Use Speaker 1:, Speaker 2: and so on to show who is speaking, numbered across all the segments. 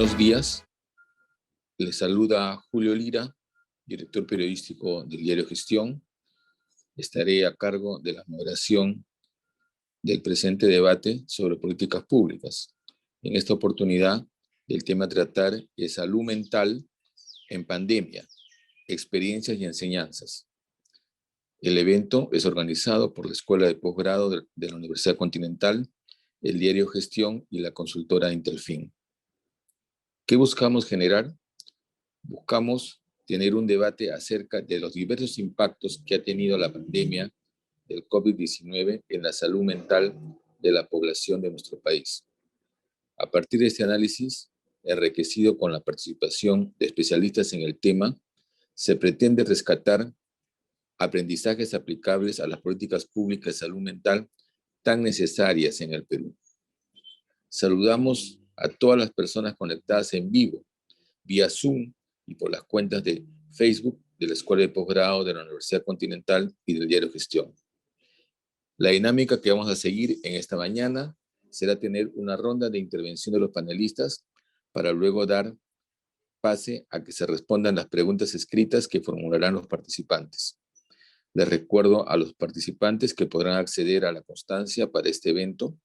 Speaker 1: Buenos días, les saluda Julio Lira, director periodístico del diario Gestión. Estaré a cargo de la moderación del presente debate sobre políticas públicas. En esta oportunidad, el tema a tratar es salud mental en pandemia, experiencias y enseñanzas. El evento es organizado por la Escuela de Posgrado de la Universidad Continental, el diario Gestión y la consultora Intelfin. ¿Qué buscamos generar? Buscamos tener un debate acerca de los diversos impactos que ha tenido la pandemia del COVID-19 en la salud mental de la población de nuestro país. A partir de este análisis, enriquecido con la participación de especialistas en el tema, se pretende rescatar aprendizajes aplicables a las políticas públicas de salud mental tan necesarias en el Perú. Saludamos a todas las personas conectadas en vivo, vía Zoom y por las cuentas de Facebook de la Escuela de Posgrado de la Universidad Continental y del diario Gestión. La dinámica que vamos a seguir en esta mañana será tener una ronda de intervención de los panelistas para luego dar pase a que se respondan las preguntas escritas que formularán los participantes. Les recuerdo a los participantes que podrán acceder a la constancia para este evento,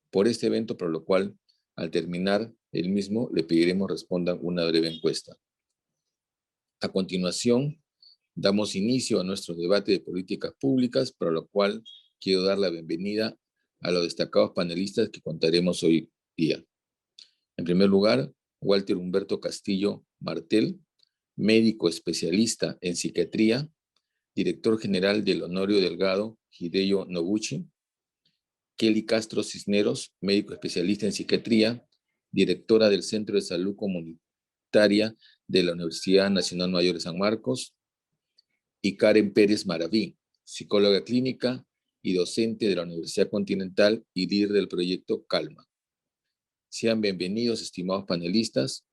Speaker 1: por lo cual, al terminar el mismo, le pediremos respondan una breve encuesta. A continuación, damos inicio a nuestro debate de políticas públicas, para lo cual quiero dar la bienvenida a los destacados panelistas que contaremos hoy día. En primer lugar, Walter Humberto Castillo Martel, médico especialista en psiquiatría, director general del Honorio Delgado Hideyo Noguchi. Kelly Castro Cisneros, médico especialista en psiquiatría, directora del Centro de Salud Comunitaria de la Universidad Nacional Mayor de San Marcos. Y Karen Pérez Maraví, psicóloga clínica y docente de la Universidad Continental y líder del proyecto Calma. Sean bienvenidos, estimados panelistas.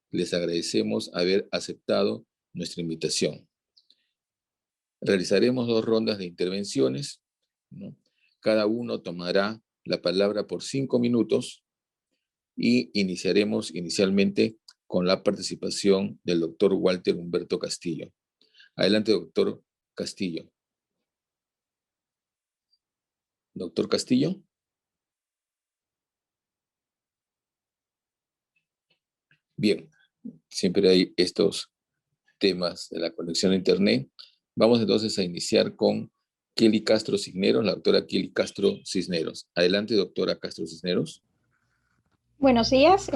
Speaker 1: Les agradecemos haber aceptado nuestra invitación. Realizaremos 2 rondas de intervenciones, ¿no? Cada uno tomará la palabra por 5 minutos y iniciaremos inicialmente con la participación del doctor Walter Humberto Castillo. Adelante, doctor Castillo. Doctor Castillo. Bien, siempre hay estos temas de la conexión a internet. Vamos entonces a iniciar con Kelly Castro Cisneros, la doctora Kelly Castro Cisneros. Adelante, doctora Castro Cisneros.
Speaker 2: Buenos días,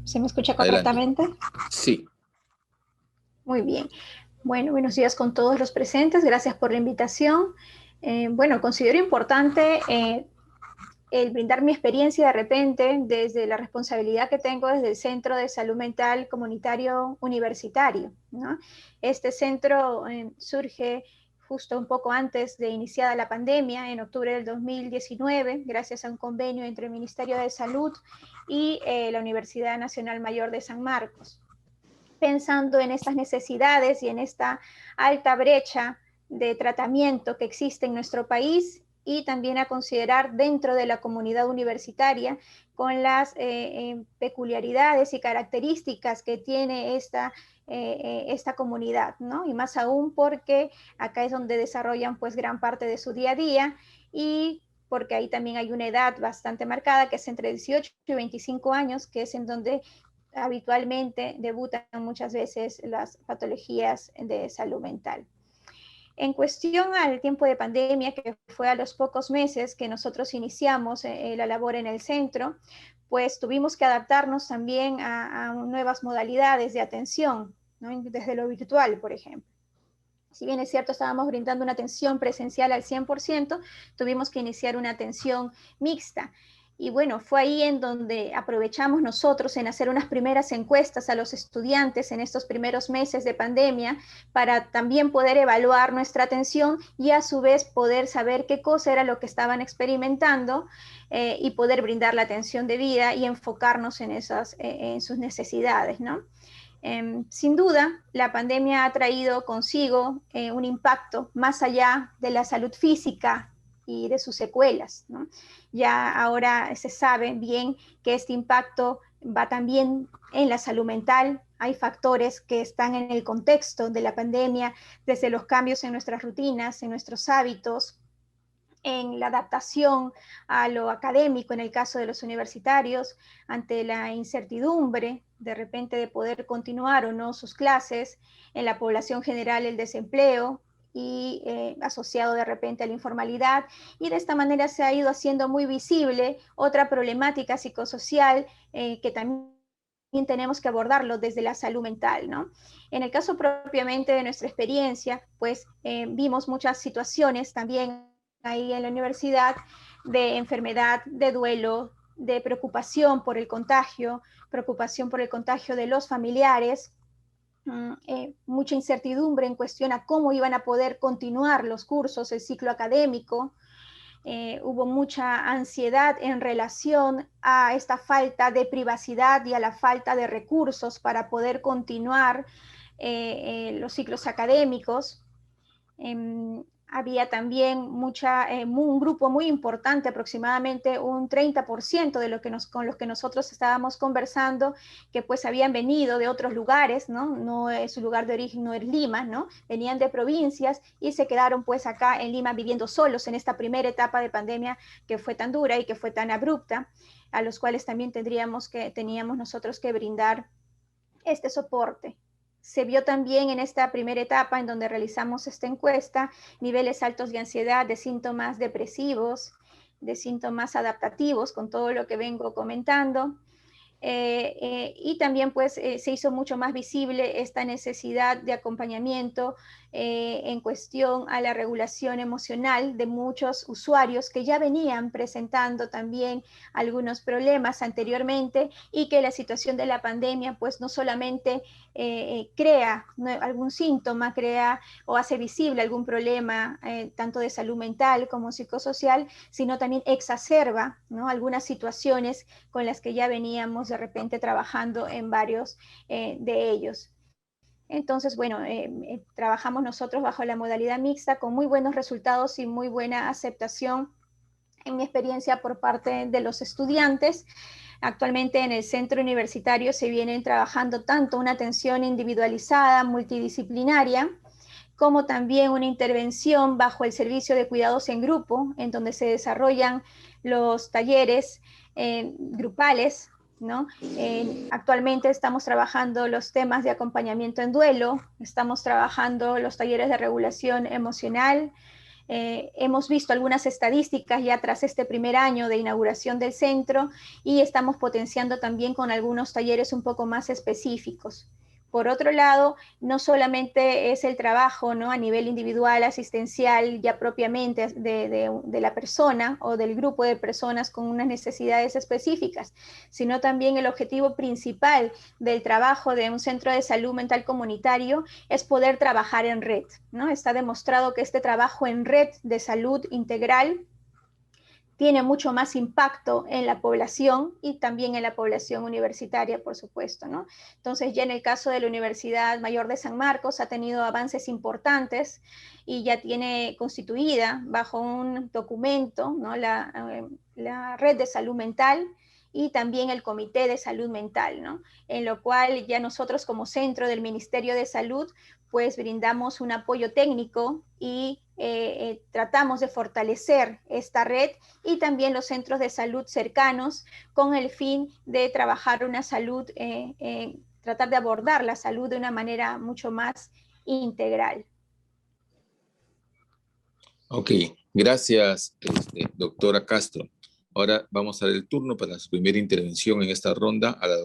Speaker 2: ¿se me escucha correctamente?
Speaker 1: Adelante. Sí.
Speaker 2: Muy bien. Bueno, buenos días con todos los presentes. Gracias por la invitación. Bueno, considero importante el brindar mi experiencia de repente desde la responsabilidad que tengo desde el Centro de Salud Mental Comunitario Universitario, ¿no? Este centro surge justo un poco antes de iniciada la pandemia, en octubre del 2019, gracias a un convenio entre el Ministerio de Salud y la Universidad Nacional Mayor de San Marcos. Pensando en estas necesidades y en esta alta brecha de tratamiento que existe en nuestro país, y también a considerar dentro de la comunidad universitaria con las peculiaridades y características que tiene esta comunidad, ¿no? Y más aún porque acá es donde desarrollan pues gran parte de su día a día, y porque ahí también hay una edad bastante marcada que es entre 18 y 25 años, que es en donde habitualmente debutan muchas veces las patologías de salud mental. En cuestión al tiempo de pandemia, que fue a los pocos meses que nosotros iniciamos la labor en el centro, pues tuvimos que adaptarnos también a nuevas modalidades de atención, ¿no? Desde lo virtual, por ejemplo. Si bien es cierto, estábamos brindando una atención presencial al 100%, tuvimos que iniciar una atención mixta. Y bueno, fue ahí en donde aprovechamos nosotros en hacer unas primeras encuestas a los estudiantes en estos primeros meses de pandemia para también poder evaluar nuestra atención y a su vez poder saber qué cosa era lo que estaban experimentando y poder brindar la atención debida y enfocarnos en sus necesidades, ¿no? Sin duda, la pandemia ha traído consigo un impacto más allá de la salud física y de sus secuelas, ¿no? Ya ahora se sabe bien que este impacto va también en la salud mental. Hay factores que están en el contexto de la pandemia, desde los cambios en nuestras rutinas, en nuestros hábitos, en la adaptación a lo académico, en el caso de los universitarios, ante la incertidumbre de repente de poder continuar o no sus clases, en la población general el desempleo y asociado de repente a la informalidad, y de esta manera se ha ido haciendo muy visible otra problemática psicosocial que también tenemos que abordarlo desde la salud mental, ¿no? En el caso propiamente de nuestra experiencia, pues vimos muchas situaciones también ahí en la universidad de enfermedad, de duelo, de preocupación por el contagio de los familiares, mucha incertidumbre en cuestión a cómo iban a poder continuar los cursos, el ciclo académico. Hubo mucha ansiedad en relación a esta falta de privacidad y a la falta de recursos para poder continuar los ciclos académicos. Había también un grupo muy importante, aproximadamente un 30% de con los que nosotros estábamos conversando, que pues habían venido de otros lugares, ¿no? Su lugar de origen no es Lima, ¿no? Venían de provincias y se quedaron pues acá en Lima viviendo solos en esta primera etapa de pandemia que fue tan dura y que fue tan abrupta, a los cuales también teníamos nosotros que brindar este soporte. Se vio también en esta primera etapa en donde realizamos esta encuesta niveles altos de ansiedad, de síntomas depresivos, de síntomas adaptativos, con todo lo que vengo comentando. Y también pues se hizo mucho más visible esta necesidad de acompañamiento en cuestión a la regulación emocional de muchos usuarios que ya venían presentando también algunos problemas anteriormente, y que la situación de la pandemia pues no solamente crea algún síntoma, crea o hace visible algún problema tanto de salud mental como psicosocial, sino también exacerba, ¿no?, algunas situaciones con las que ya veníamos de repente trabajando en varios de ellos. Entonces, bueno, trabajamos nosotros bajo la modalidad mixta con muy buenos resultados y muy buena aceptación, en mi experiencia, por parte de los estudiantes. Actualmente en el centro universitario se vienen trabajando tanto una atención individualizada, multidisciplinaria, como también una intervención bajo el servicio de cuidados en grupo, en donde se desarrollan los talleres grupales, ¿no? Actualmente estamos trabajando los temas de acompañamiento en duelo, estamos trabajando los talleres de regulación emocional. Hemos visto algunas estadísticas ya tras este primer año de inauguración del centro, y estamos potenciando también con algunos talleres un poco más específicos. Por otro lado, no solamente es el trabajo, ¿no?, a nivel individual, asistencial, ya propiamente de la persona o del grupo de personas con unas necesidades específicas, sino también el objetivo principal del trabajo de un centro de salud mental comunitario es poder trabajar en red, ¿no? Está demostrado que este trabajo en red de salud integral tiene mucho más impacto en la población y también en la población universitaria, por supuesto, ¿no? Entonces, ya en el caso de la Universidad Mayor de San Marcos ha tenido avances importantes y ya tiene constituida bajo un documento, ¿no?, la red de salud mental y también el comité de salud mental, ¿no?, en lo cual ya nosotros como centro del Ministerio de Salud pues brindamos un apoyo técnico y tratamos de fortalecer esta red y también los centros de salud cercanos, con el fin de trabajar una salud, tratar de abordar la salud de una manera mucho más integral.
Speaker 1: Ok, gracias, doctora Castro. Ahora vamos a dar el turno para su primera intervención en esta ronda a la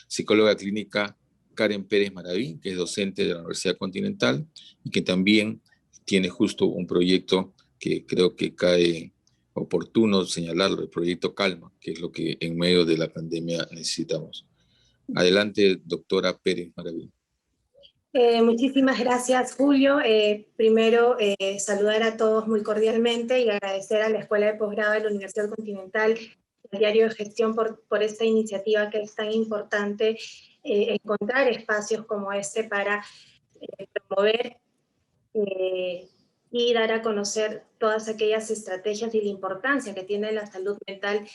Speaker 1: psicóloga clínica Karen Pérez Maraví, que es docente de la Universidad Continental y que también tiene justo un proyecto que creo que cae oportuno señalarlo, el proyecto Calma, que es lo que en medio de la pandemia necesitamos. Adelante, doctora Pérez Maraví.
Speaker 3: Muchísimas gracias, Julio. Primero, saludar a todos muy cordialmente y agradecer a la Escuela de Posgrado de la Universidad Continental, al Diario de Gestión, por esta iniciativa que es tan importante, encontrar espacios como este para promover y dar a conocer todas aquellas estrategias y la importancia que tiene la salud mental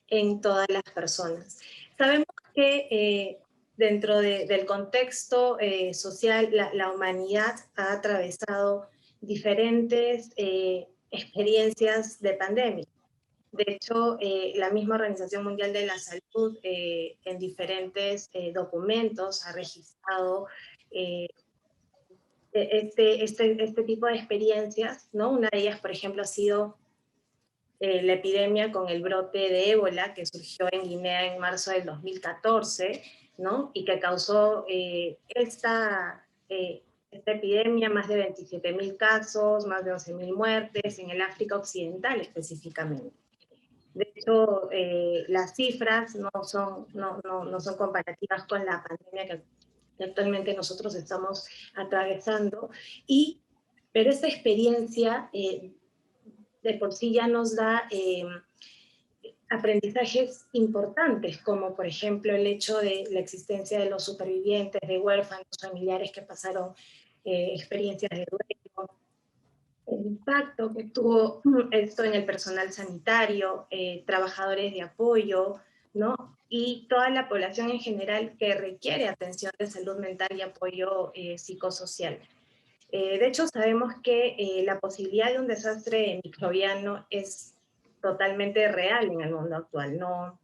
Speaker 3: en todas las personas. Sabemos que dentro del contexto social, la humanidad ha atravesado diferentes experiencias de pandemia. De hecho, la misma Organización Mundial de la Salud en diferentes documentos ha registrado este tipo de experiencias, ¿no? Una de ellas, por ejemplo, ha sido la epidemia con el brote de ébola que surgió en Guinea en marzo del 2014, ¿no? Y que causó esta epidemia más de 27.000 casos, más de 11.000 muertes en el África Occidental específicamente. De hecho, las cifras no son comparativas con la pandemia que actualmente nosotros estamos atravesando, pero esta experiencia de por sí ya nos da aprendizajes importantes, como por ejemplo el hecho de la existencia de los supervivientes, de huérfanos, familiares que pasaron experiencias de duelo, el impacto que tuvo esto en el personal sanitario, trabajadores de apoyo, ¿no? Y toda la población en general que requiere atención de salud mental y apoyo psicosocial. De hecho, sabemos que la posibilidad de un desastre microbiano es totalmente real en el mundo actual. No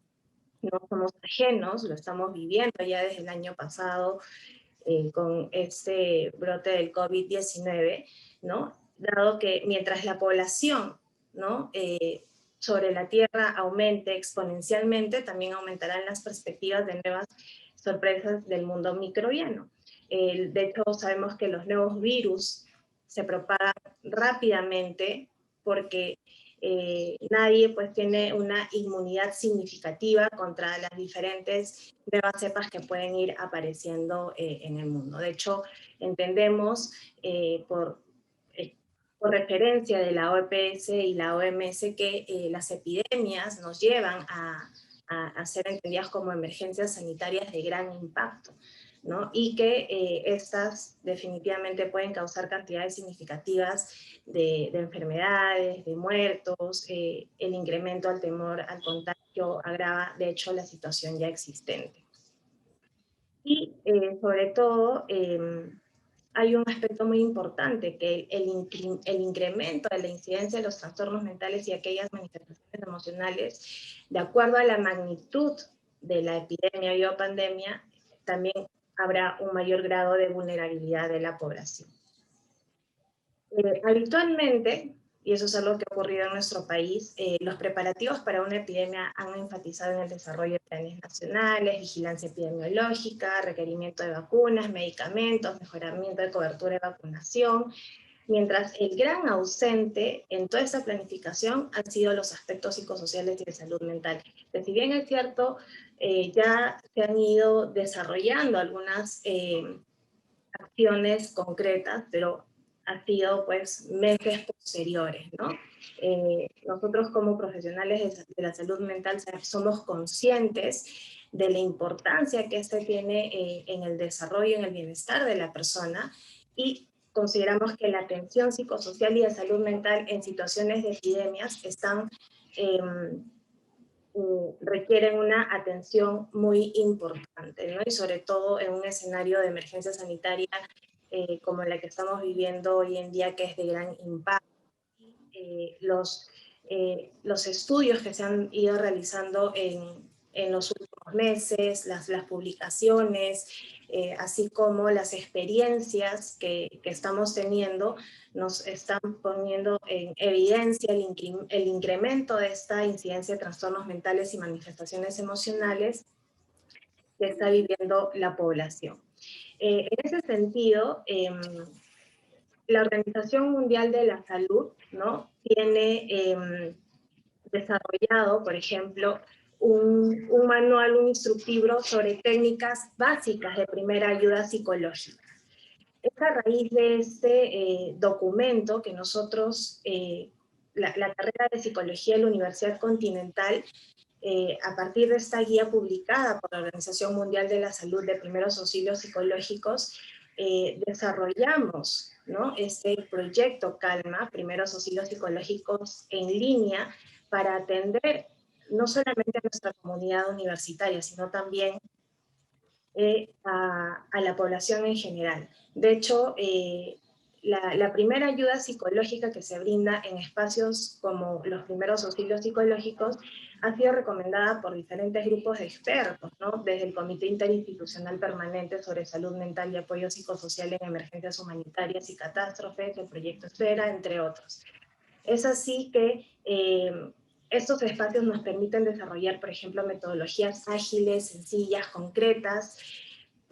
Speaker 3: somos ajenos, lo estamos viviendo ya desde el año pasado con este brote del COVID-19, ¿no? Dado que mientras la población, ¿no? Sobre la Tierra aumente exponencialmente, también aumentarán las perspectivas de nuevas sorpresas del mundo microbiano. De hecho, sabemos que los nuevos virus se propagan rápidamente porque nadie pues tiene una inmunidad significativa contra las diferentes nuevas cepas que pueden ir apareciendo en el mundo. De hecho, entendemos por referencia de la OPS y la OMS que las epidemias nos llevan a ser entendidas como emergencias sanitarias de gran impacto, ¿no? Y que estas definitivamente pueden causar cantidades significativas de enfermedades, de muertos, el incremento al temor al contagio agrava de hecho la situación ya existente. Y sobre todo hay un aspecto muy importante, que el incremento de la incidencia de los trastornos mentales y aquellas manifestaciones emocionales, de acuerdo a la magnitud de la epidemia o pandemia, también habrá un mayor grado de vulnerabilidad de la población. Habitualmente, y eso es algo que ha ocurrido en nuestro país, los preparativos para una epidemia han enfatizado en el desarrollo de planes nacionales, vigilancia epidemiológica, requerimiento de vacunas, medicamentos, mejoramiento de cobertura de vacunación, mientras el gran ausente en toda esa planificación han sido los aspectos psicosociales y de salud mental. Que si bien es cierto, ya se han ido desarrollando algunas acciones concretas, pero ha sido pues meses posteriores, ¿no? Nosotros como profesionales de la salud mental somos conscientes de la importancia que este tiene en el desarrollo, en el bienestar de la persona, y consideramos que la atención psicosocial y de salud mental en situaciones de epidemias requieren una atención muy importante, ¿no? Y sobre todo en un escenario de emergencia sanitaria como la que estamos viviendo hoy en día, que es de gran impacto. Los estudios que se han ido realizando en los últimos meses, las publicaciones, así como las experiencias que estamos teniendo, nos están poniendo en evidencia el incremento de esta incidencia de trastornos mentales y manifestaciones emocionales que está viviendo la población. En ese sentido, la Organización Mundial de la Salud, ¿no? Tiene desarrollado, por ejemplo, un manual, un instructivo sobre técnicas básicas de primera ayuda psicológica. Es a raíz de este documento que nosotros, la carrera de psicología de la Universidad Continental, a partir de esta guía publicada por la Organización Mundial de la Salud de primeros auxilios psicológicos, desarrollamos, ¿no? Este proyecto Calma, primeros auxilios psicológicos en línea, para atender no solamente a nuestra comunidad universitaria, sino también a la población en general. De hecho, la primera ayuda psicológica que se brinda en espacios como los primeros auxilios psicológicos ha sido recomendada por diferentes grupos de expertos, ¿no? Desde el Comité Interinstitucional Permanente sobre Salud Mental y Apoyo Psicosocial en Emergencias Humanitarias y Catástrofes, el Proyecto Esfera, entre otros. Es así que estos espacios nos permiten desarrollar, por ejemplo, metodologías ágiles, sencillas, concretas,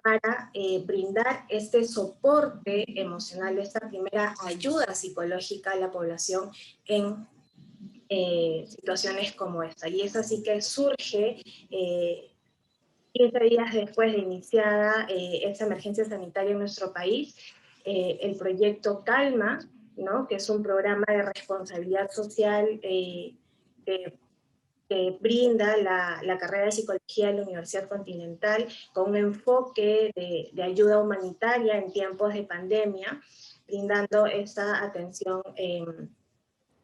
Speaker 3: para brindar este soporte emocional, esta primera ayuda psicológica a la población en situaciones como esta. Y es así que surge 15 días después de iniciada esta emergencia sanitaria en nuestro país, el proyecto Calma, ¿no? Que es un programa de responsabilidad social que brinda la carrera de psicología de la Universidad Continental con un enfoque de ayuda humanitaria en tiempos de pandemia, brindando esta atención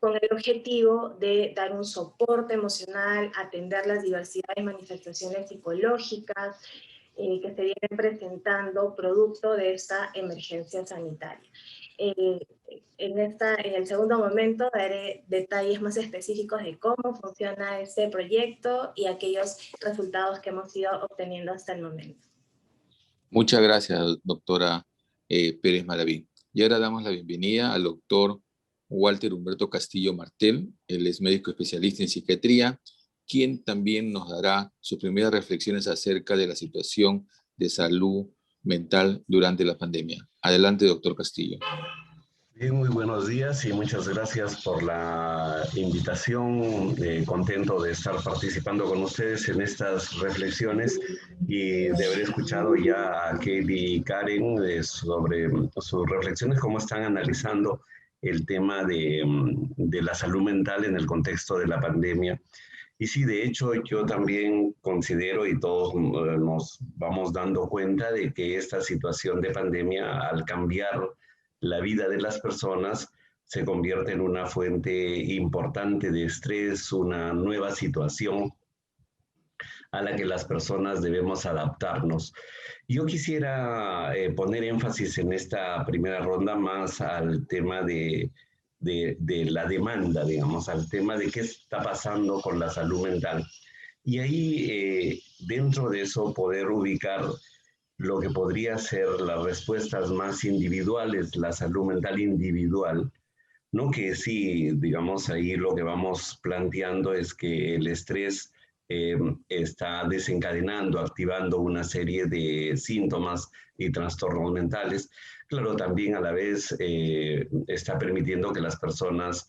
Speaker 3: con el objetivo de dar un soporte emocional, atender las diversidades de manifestaciones psicológicas que se vienen presentando producto de esta emergencia sanitaria. En el segundo momento daré detalles más específicos de cómo funciona este proyecto y aquellos resultados que hemos ido obteniendo hasta el momento.
Speaker 1: Muchas gracias, doctora Pérez Maraví. Y ahora damos la bienvenida al doctor Walter Humberto Castillo Martel. Él es médico especialista en psiquiatría, quien también nos dará sus primeras reflexiones acerca de la situación de salud mental durante la pandemia. Adelante, doctor Castillo.
Speaker 4: Bien, muy buenos días y muchas gracias por la invitación. Contento de estar participando con ustedes en estas reflexiones y de haber escuchado ya a Kelly y Karen sobre sus reflexiones, cómo están analizando el tema de la salud mental en el contexto de la pandemia. Y sí, de hecho, yo también considero y todos nos vamos dando cuenta de que esta situación de pandemia, al cambiar la vida de las personas, se convierte en una fuente importante de estrés, una nueva situación a la que las personas debemos adaptarnos. Yo quisiera poner énfasis en esta primera ronda más al tema de la demanda, digamos, al tema de qué está pasando con la salud mental. Y ahí, dentro de eso, poder ubicar lo que podría ser las respuestas más individuales, la salud mental individual, ¿no? Que sí, digamos, ahí lo que vamos planteando es que el estrés está desencadenando, activando una serie de síntomas y trastornos mentales. Claro, también a la vez está permitiendo que las personas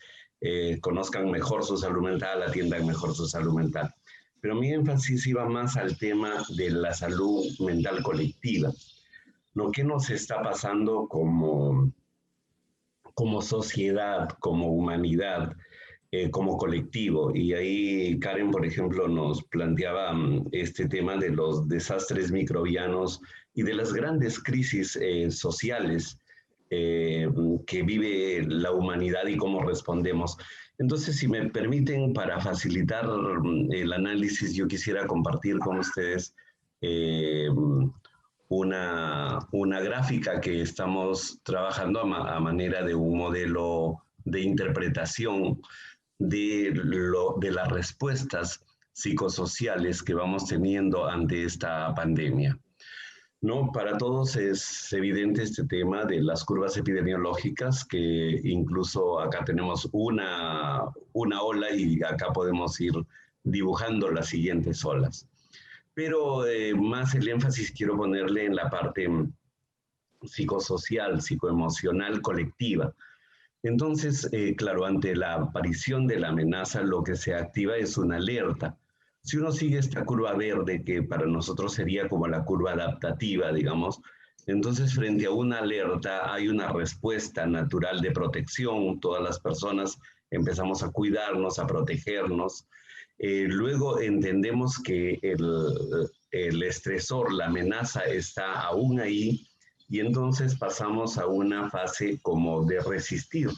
Speaker 4: conozcan mejor su salud mental, atiendan mejor su salud mental. Pero mi énfasis iba más al tema de la salud mental colectiva. Lo que nos está pasando como sociedad, como humanidad, como colectivo. Y ahí Karen, por ejemplo, nos planteaba este tema de los desastres microbianos y de las grandes crisis sociales que vive la humanidad y cómo respondemos. Entonces, si me permiten, para facilitar el análisis, yo quisiera compartir con ustedes una gráfica que estamos trabajando a manera de un modelo de interpretación de las respuestas psicosociales que vamos teniendo ante esta pandemia. ¿No? Para todos es evidente este tema de las curvas epidemiológicas, que incluso acá tenemos una ola y acá podemos ir dibujando las siguientes olas. Pero más el énfasis quiero ponerle en la parte psicosocial, psicoemocional, colectiva. Entonces, claro, ante la aparición de la amenaza, lo que se activa es una alerta. Si uno sigue esta curva verde, que para nosotros sería como la curva adaptativa, digamos, entonces frente a una alerta hay una respuesta natural de protección. Todas las personas empezamos a cuidarnos, a protegernos. Luego entendemos que el estresor, la amenaza está aún ahí, y entonces pasamos a una fase como de resistir.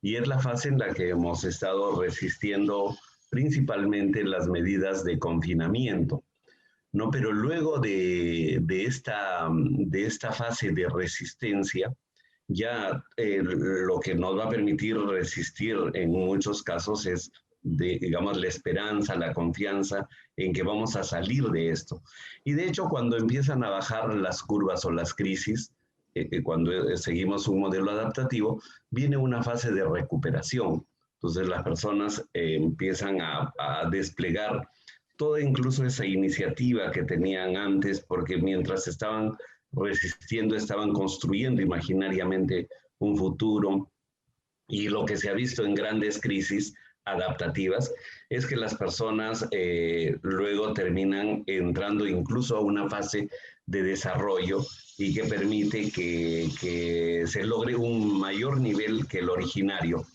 Speaker 4: Y es la fase en la que hemos estado resistiendo principalmente las medidas de confinamiento, ¿no? Pero luego de esta fase de resistencia, ya lo que nos va a permitir resistir en muchos casos es, digamos, la esperanza, la confianza en que vamos a salir de esto. Y de hecho, cuando empiezan a bajar las curvas o las crisis, cuando seguimos un modelo adaptativo, viene una fase de recuperación. Entonces las personas empiezan a desplegar toda incluso esa iniciativa que tenían antes, porque mientras estaban resistiendo, estaban construyendo imaginariamente un futuro. Y lo que se ha visto en grandes crisis adaptativas es que las personas luego terminan entrando incluso a una fase de desarrollo y que permite que se logre un mayor nivel que el originario.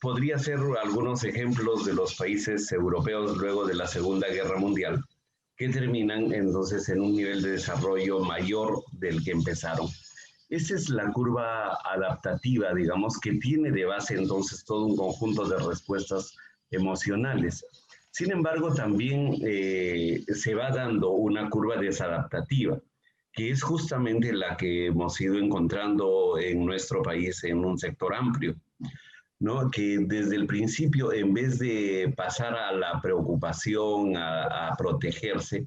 Speaker 4: Podría ser algunos ejemplos de los países europeos luego de la Segunda Guerra Mundial, que terminan entonces en un nivel de desarrollo mayor del que empezaron. Esa es la curva adaptativa, digamos, que tiene de base entonces todo un conjunto de respuestas emocionales. Sin embargo, también se va dando una curva desadaptativa, que es justamente la que hemos ido encontrando en nuestro país en un sector amplio, ¿no? Que desde el principio, en vez de pasar a la preocupación, a protegerse,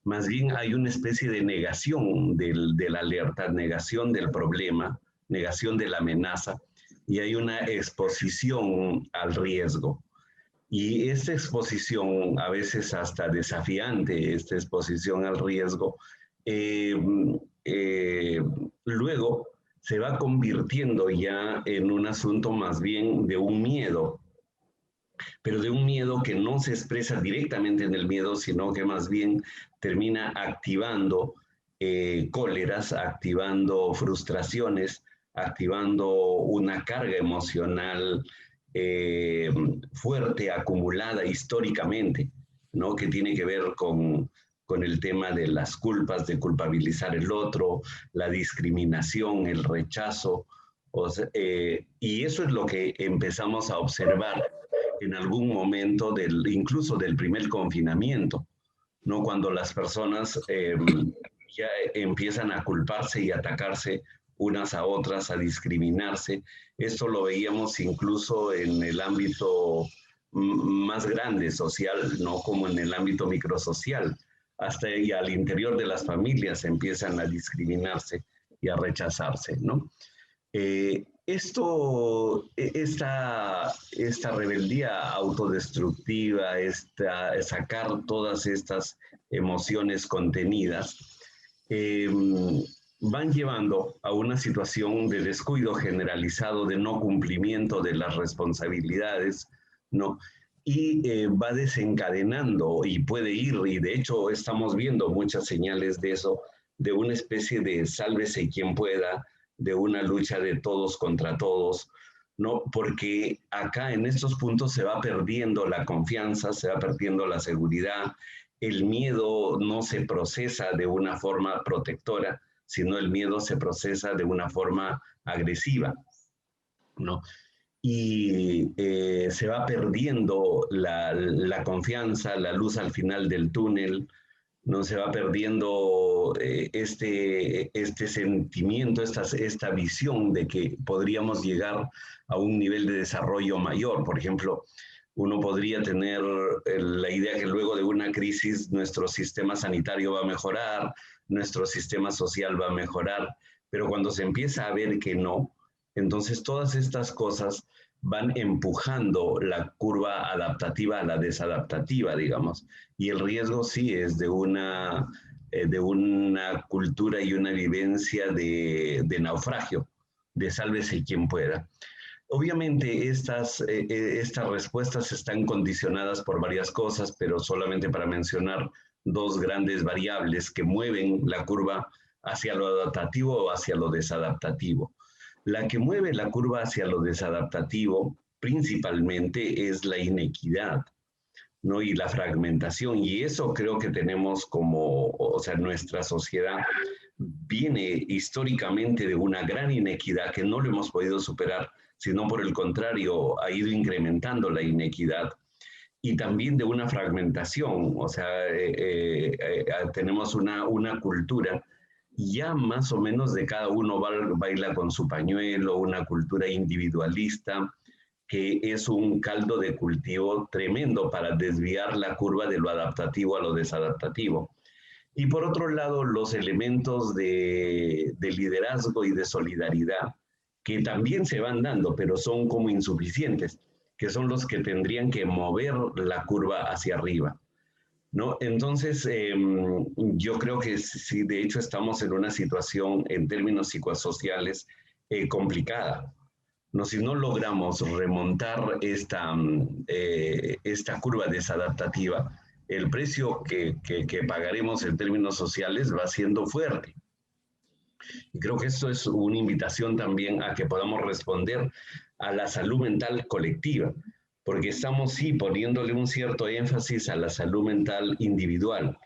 Speaker 4: más bien hay una especie de negación de la alerta, negación del problema, negación de la amenaza, y hay una exposición al riesgo. Y esta exposición, a veces hasta desafiante, esta exposición al riesgo, luego se va convirtiendo ya en un asunto más bien de un miedo, pero de un miedo que no se expresa directamente en el miedo, sino que más bien termina activando cóleras, activando frustraciones, activando una carga emocional fuerte, acumulada históricamente, ¿no? Que tiene que ver con el tema de las culpas, de culpabilizar al otro, la discriminación, el rechazo. Y eso es lo que empezamos a observar en algún momento incluso del primer confinamiento, ¿no? Cuando las personas ya empiezan a culparse y atacarse unas a otras, a discriminarse. Esto lo veíamos incluso en el ámbito más grande social, no como en el ámbito microsocial. Hasta y al interior de las familias empiezan a discriminarse y a rechazarse, ¿no? Esta rebeldía autodestructiva, sacar todas estas emociones contenidas, van llevando a una situación de descuido generalizado, de no cumplimiento de las responsabilidades, ¿no? Y va desencadenando y puede ir, y de hecho estamos viendo muchas señales de eso, de una especie de sálvese quien pueda, de una lucha de todos contra todos, ¿no? Porque acá en estos puntos se va perdiendo la confianza, se va perdiendo la seguridad, el miedo no se procesa de una forma protectora, sino el miedo se procesa de una forma agresiva, ¿no? Y se va perdiendo la confianza, la luz al final del túnel, no se va perdiendo este sentimiento, esta visión de que podríamos llegar a un nivel de desarrollo mayor. Por ejemplo, uno podría tener la idea que luego de una crisis nuestro sistema sanitario va a mejorar, nuestro sistema social va a mejorar, pero cuando se empieza a ver que no, entonces todas estas cosas van empujando la curva adaptativa a la desadaptativa, digamos. Y el riesgo sí es de una cultura y una vivencia de naufragio, de sálvese quien pueda. Obviamente estas respuestas están condicionadas por varias cosas, pero solamente para mencionar dos grandes variables que mueven la curva hacia lo adaptativo o hacia lo desadaptativo. La que mueve la curva hacia lo desadaptativo principalmente es la inequidad, ¿no? Y la fragmentación. Y eso creo que tenemos nuestra sociedad viene históricamente de una gran inequidad que no lo hemos podido superar, sino por el contrario, ha ido incrementando la inequidad. y también de una fragmentación, o sea, tenemos una cultura ya más o menos de cada uno baila con su pañuelo, una cultura individualista, que es un caldo de cultivo tremendo para desviar la curva de lo adaptativo a lo desadaptativo. Y por otro lado, los elementos de liderazgo y de solidaridad, que también se van dando, pero son como insuficientes, que son los que tendrían que mover la curva hacia arriba, ¿no? Entonces, yo creo que sí, de hecho estamos en una situación en términos psicosociales complicada, ¿no? Si no logramos remontar esta curva desadaptativa, el precio que pagaremos en términos sociales va siendo fuerte. Y creo que esto es una invitación también a que podamos responder a la salud mental colectiva, porque estamos sí poniéndole un cierto énfasis a la salud mental individual.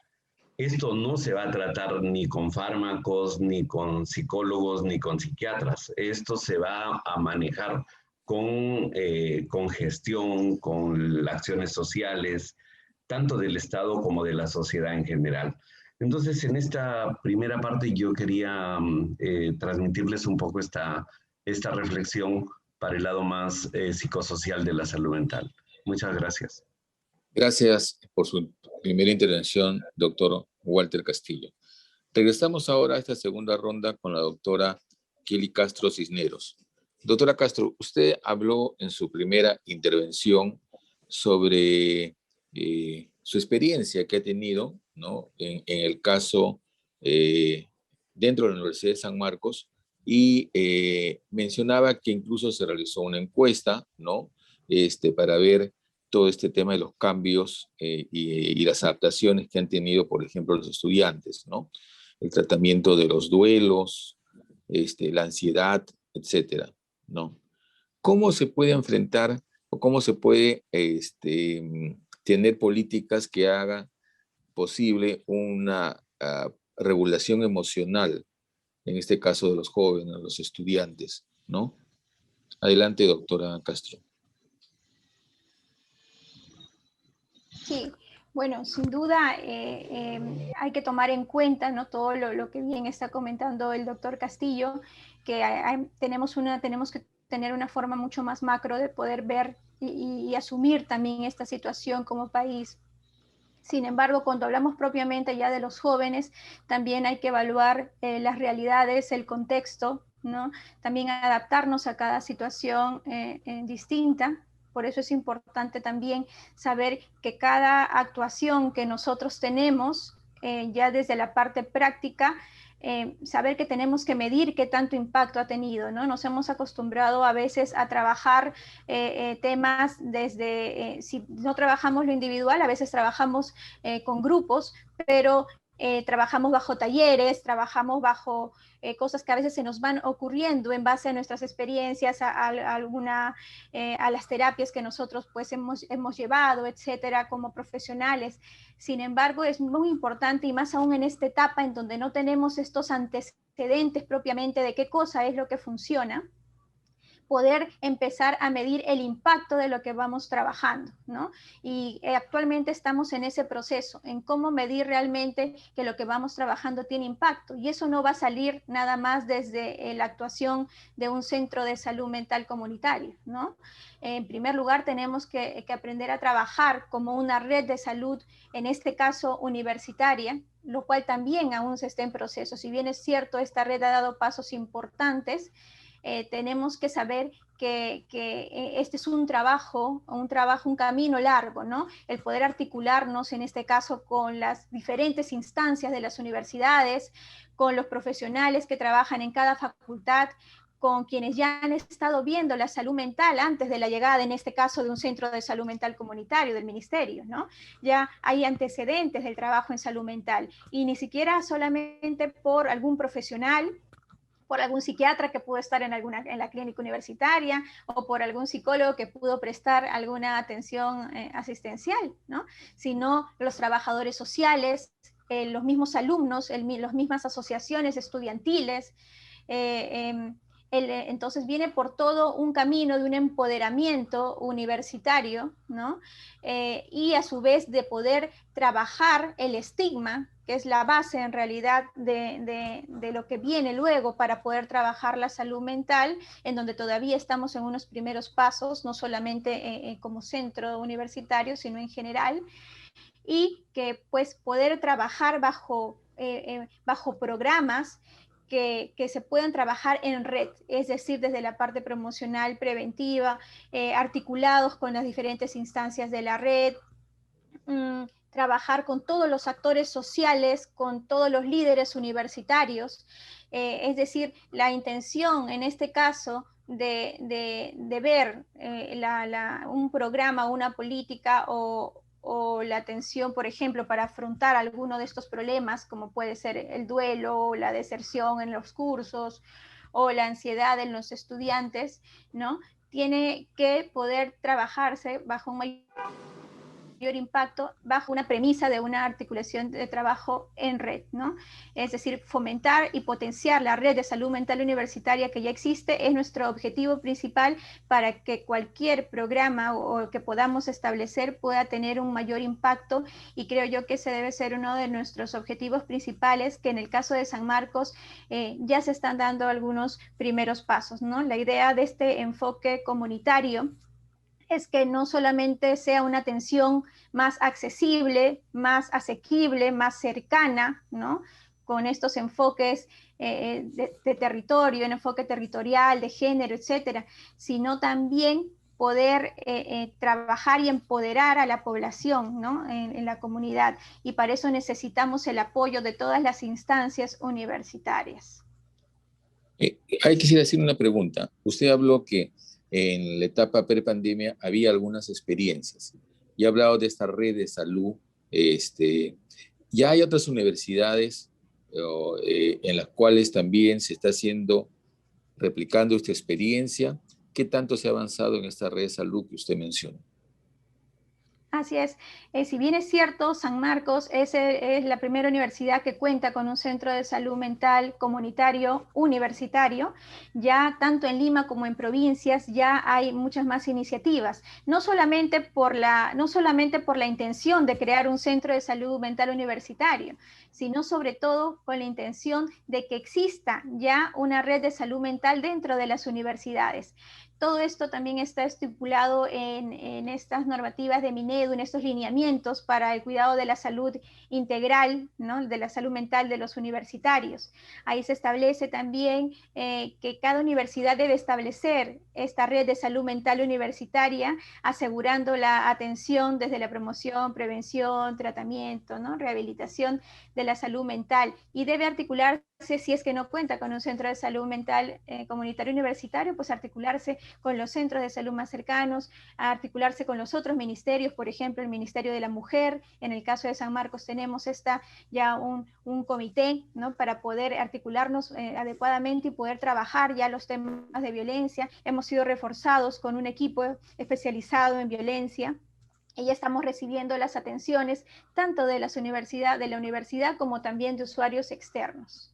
Speaker 4: Esto no se va a tratar ni con fármacos, ni con psicólogos, ni con psiquiatras. Esto se va a manejar con gestión, con acciones sociales, tanto del Estado como de la sociedad en general. Entonces, en esta primera parte yo quería transmitirles un poco esta reflexión para el lado más psicosocial de la salud mental. Muchas gracias.
Speaker 1: Gracias por su primera intervención, doctor Walter Castillo. Regresamos ahora a esta segunda ronda con la doctora Kelly Castro Cisneros. Doctora Castro, usted habló en su primera intervención sobre su experiencia que ha tenido, ¿no? en el caso dentro de la Universidad de San Marcos, y mencionaba que incluso se realizó una encuesta, ¿no? Para ver todo este tema de los cambios y las adaptaciones que han tenido, por ejemplo, los estudiantes, ¿no? El tratamiento de los duelos, la ansiedad, etcétera, ¿no? ¿Cómo se puede enfrentar o cómo se puede tener políticas que hagan posible una regulación emocional, en este caso de los jóvenes, los estudiantes, ¿no? Adelante, doctora Castro.
Speaker 2: Sí, bueno, sin duda hay que tomar en cuenta, ¿no? Todo lo que bien está comentando el doctor Castillo, que tenemos que tener una forma mucho más macro de poder ver y asumir también esta situación como país. Sin embargo, cuando hablamos propiamente ya de los jóvenes, también hay que evaluar las realidades, el contexto, ¿no? También adaptarnos a cada situación distinta. Por eso es importante también saber que cada actuación que nosotros tenemos, ya desde la parte práctica, saber que tenemos que medir qué tanto impacto ha tenido, ¿no? Nos hemos acostumbrado a veces a trabajar temas desde, si no trabajamos lo individual, a veces trabajamos con grupos, pero trabajamos bajo talleres, trabajamos bajo cosas que a veces se nos van ocurriendo en base a nuestras experiencias, a las terapias que nosotros pues hemos llevado, etcétera, como profesionales. Sin embargo, es muy importante, y más aún en esta etapa en donde no tenemos estos antecedentes propiamente de qué cosa es lo que funciona, poder empezar a medir el impacto de lo que vamos trabajando, ¿no? Y actualmente estamos en ese proceso, en cómo medir realmente que lo que vamos trabajando tiene impacto. Y eso no va a salir nada más desde la actuación de un centro de salud mental comunitario, ¿no? En primer lugar, tenemos que aprender a trabajar como una red de salud, en este caso universitaria, lo cual también aún se está en proceso. Si bien es cierto, esta red ha dado pasos importantes, tenemos que saber que este es un trabajo, un camino largo, ¿no? El poder articularnos, en este caso, con las diferentes instancias de las universidades, con los profesionales que trabajan en cada facultad, con quienes ya han estado viendo la salud mental antes de la llegada, en este caso, de un centro de salud mental comunitario del ministerio, ¿no? Ya hay antecedentes del trabajo en salud mental, y ni siquiera solamente por algún profesional, por algún psiquiatra que pudo estar en la clínica universitaria, o por algún psicólogo que pudo prestar alguna atención asistencial, ¿no? Sino los trabajadores sociales, los mismos alumnos, las mismas asociaciones estudiantiles, Entonces viene por todo un camino de un empoderamiento universitario, ¿no? Y a su vez de poder trabajar el estigma, que es la base en realidad de lo que viene luego para poder trabajar la salud mental, en donde todavía estamos en unos primeros pasos, no solamente como centro universitario, sino en general, y que pues poder trabajar bajo programas que se puedan trabajar en red, es decir, desde la parte promocional preventiva, articulados con las diferentes instancias de la red, trabajar con todos los actores sociales, con todos los líderes universitarios, es decir, la intención en este caso de ver un programa, una política o la atención, por ejemplo, para afrontar alguno de estos problemas, como puede ser el duelo, la deserción en los cursos o la ansiedad en los estudiantes, ¿no? Tiene que poder trabajarse bajo un mayor impacto bajo una premisa de una articulación de trabajo en red, ¿no? Es decir, fomentar y potenciar la red de salud mental universitaria que ya existe es nuestro objetivo principal para que cualquier programa o que podamos establecer pueda tener un mayor impacto, y creo yo que ese debe ser uno de nuestros objetivos principales, que en el caso de San Marcos ya se están dando algunos primeros pasos, ¿no? La idea de este enfoque comunitario es que no solamente sea una atención más accesible, más asequible, más cercana, ¿no? Con estos enfoques de territorio, un enfoque territorial, de género, etcétera, sino también poder trabajar y empoderar a la población, ¿no? en la comunidad. Y para eso necesitamos el apoyo de todas las instancias universitarias.
Speaker 1: Ahí quisiera decir una pregunta. Usted habló que en la etapa prepandemia había algunas experiencias y ha hablado de esta red de salud. Ya hay otras universidades en las cuales también se está replicando esta experiencia. ¿Qué tanto se ha avanzado en esta red de salud que usted menciona?
Speaker 2: Así es. Si bien es cierto, San Marcos es la primera universidad que cuenta con un centro de salud mental comunitario universitario. Ya tanto en Lima como en provincias ya hay muchas más iniciativas, no solamente por la intención de crear un centro de salud mental universitario, sino sobre todo con la intención de que exista ya una red de salud mental dentro de las universidades. Todo esto también está estipulado en estas normativas de Minedu, en estos lineamientos para el cuidado de la salud integral, ¿no? De la salud mental de los universitarios. Ahí se establece también que cada universidad debe establecer esta red de salud mental universitaria, asegurando la atención desde la promoción, prevención, tratamiento, ¿no? Rehabilitación de la salud mental, y debe articularse, si es que no cuenta con un centro de salud mental comunitario universitario, pues articularse con los centros de salud más cercanos, a articularse con los otros ministerios, por ejemplo, el Ministerio de la Mujer. En el caso de San Marcos tenemos ya un comité, ¿no? Para poder articularnos adecuadamente y poder trabajar ya los temas de violencia. Hemos sido reforzados con un equipo especializado en violencia, y ya estamos recibiendo las atenciones tanto de la universidad como también de usuarios externos.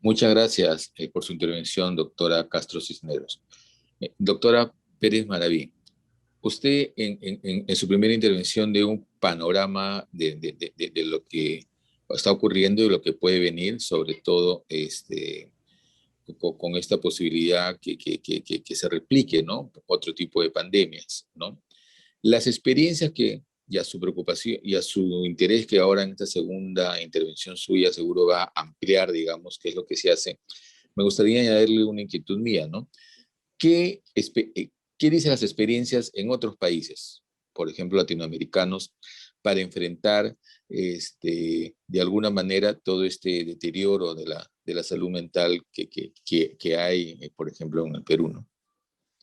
Speaker 1: Muchas gracias por su intervención, doctora Castro Cisneros. Doctora Pérez Maraví, usted en su primera intervención dio un panorama de lo que está ocurriendo y lo que puede venir, sobre todo con esta posibilidad que se replique, ¿no? Otro tipo de pandemias, ¿no? Las experiencias y a su preocupación y a su interés que ahora en esta segunda intervención suya seguro va a ampliar, digamos, qué es lo que se hace. Me gustaría añadirle una inquietud mía, ¿no? ¿Qué dicen las experiencias en otros países, por ejemplo, latinoamericanos, para enfrentar de alguna manera todo este deterioro de la salud mental que hay, por ejemplo, en el Perú, ¿no?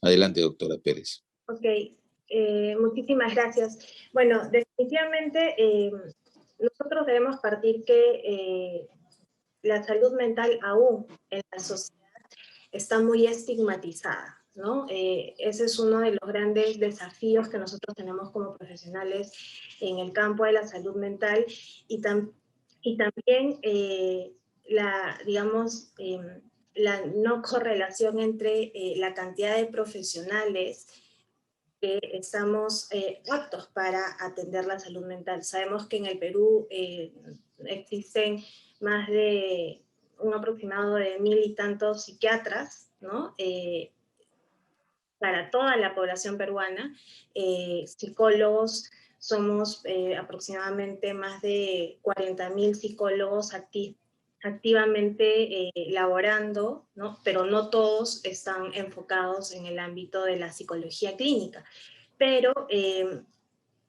Speaker 1: Adelante, doctora Pérez.
Speaker 3: Ok, muchísimas gracias. Bueno, definitivamente nosotros debemos partir que la salud mental aún en la sociedad está muy estigmatizada, ¿no? Ese es uno de los grandes desafíos que nosotros tenemos como profesionales en el campo de la salud mental, y también digamos, la no correlación entre la cantidad de profesionales que estamos aptos para atender la salud mental. Sabemos que en el Perú existen más de un aproximado de 1000 y tantos psiquiatras, ¿no? Para toda la población peruana. Psicólogos, somos aproximadamente más de 40.000 psicólogos activamente laborando, ¿no? Pero no todos están enfocados en el ámbito de la psicología clínica. Pero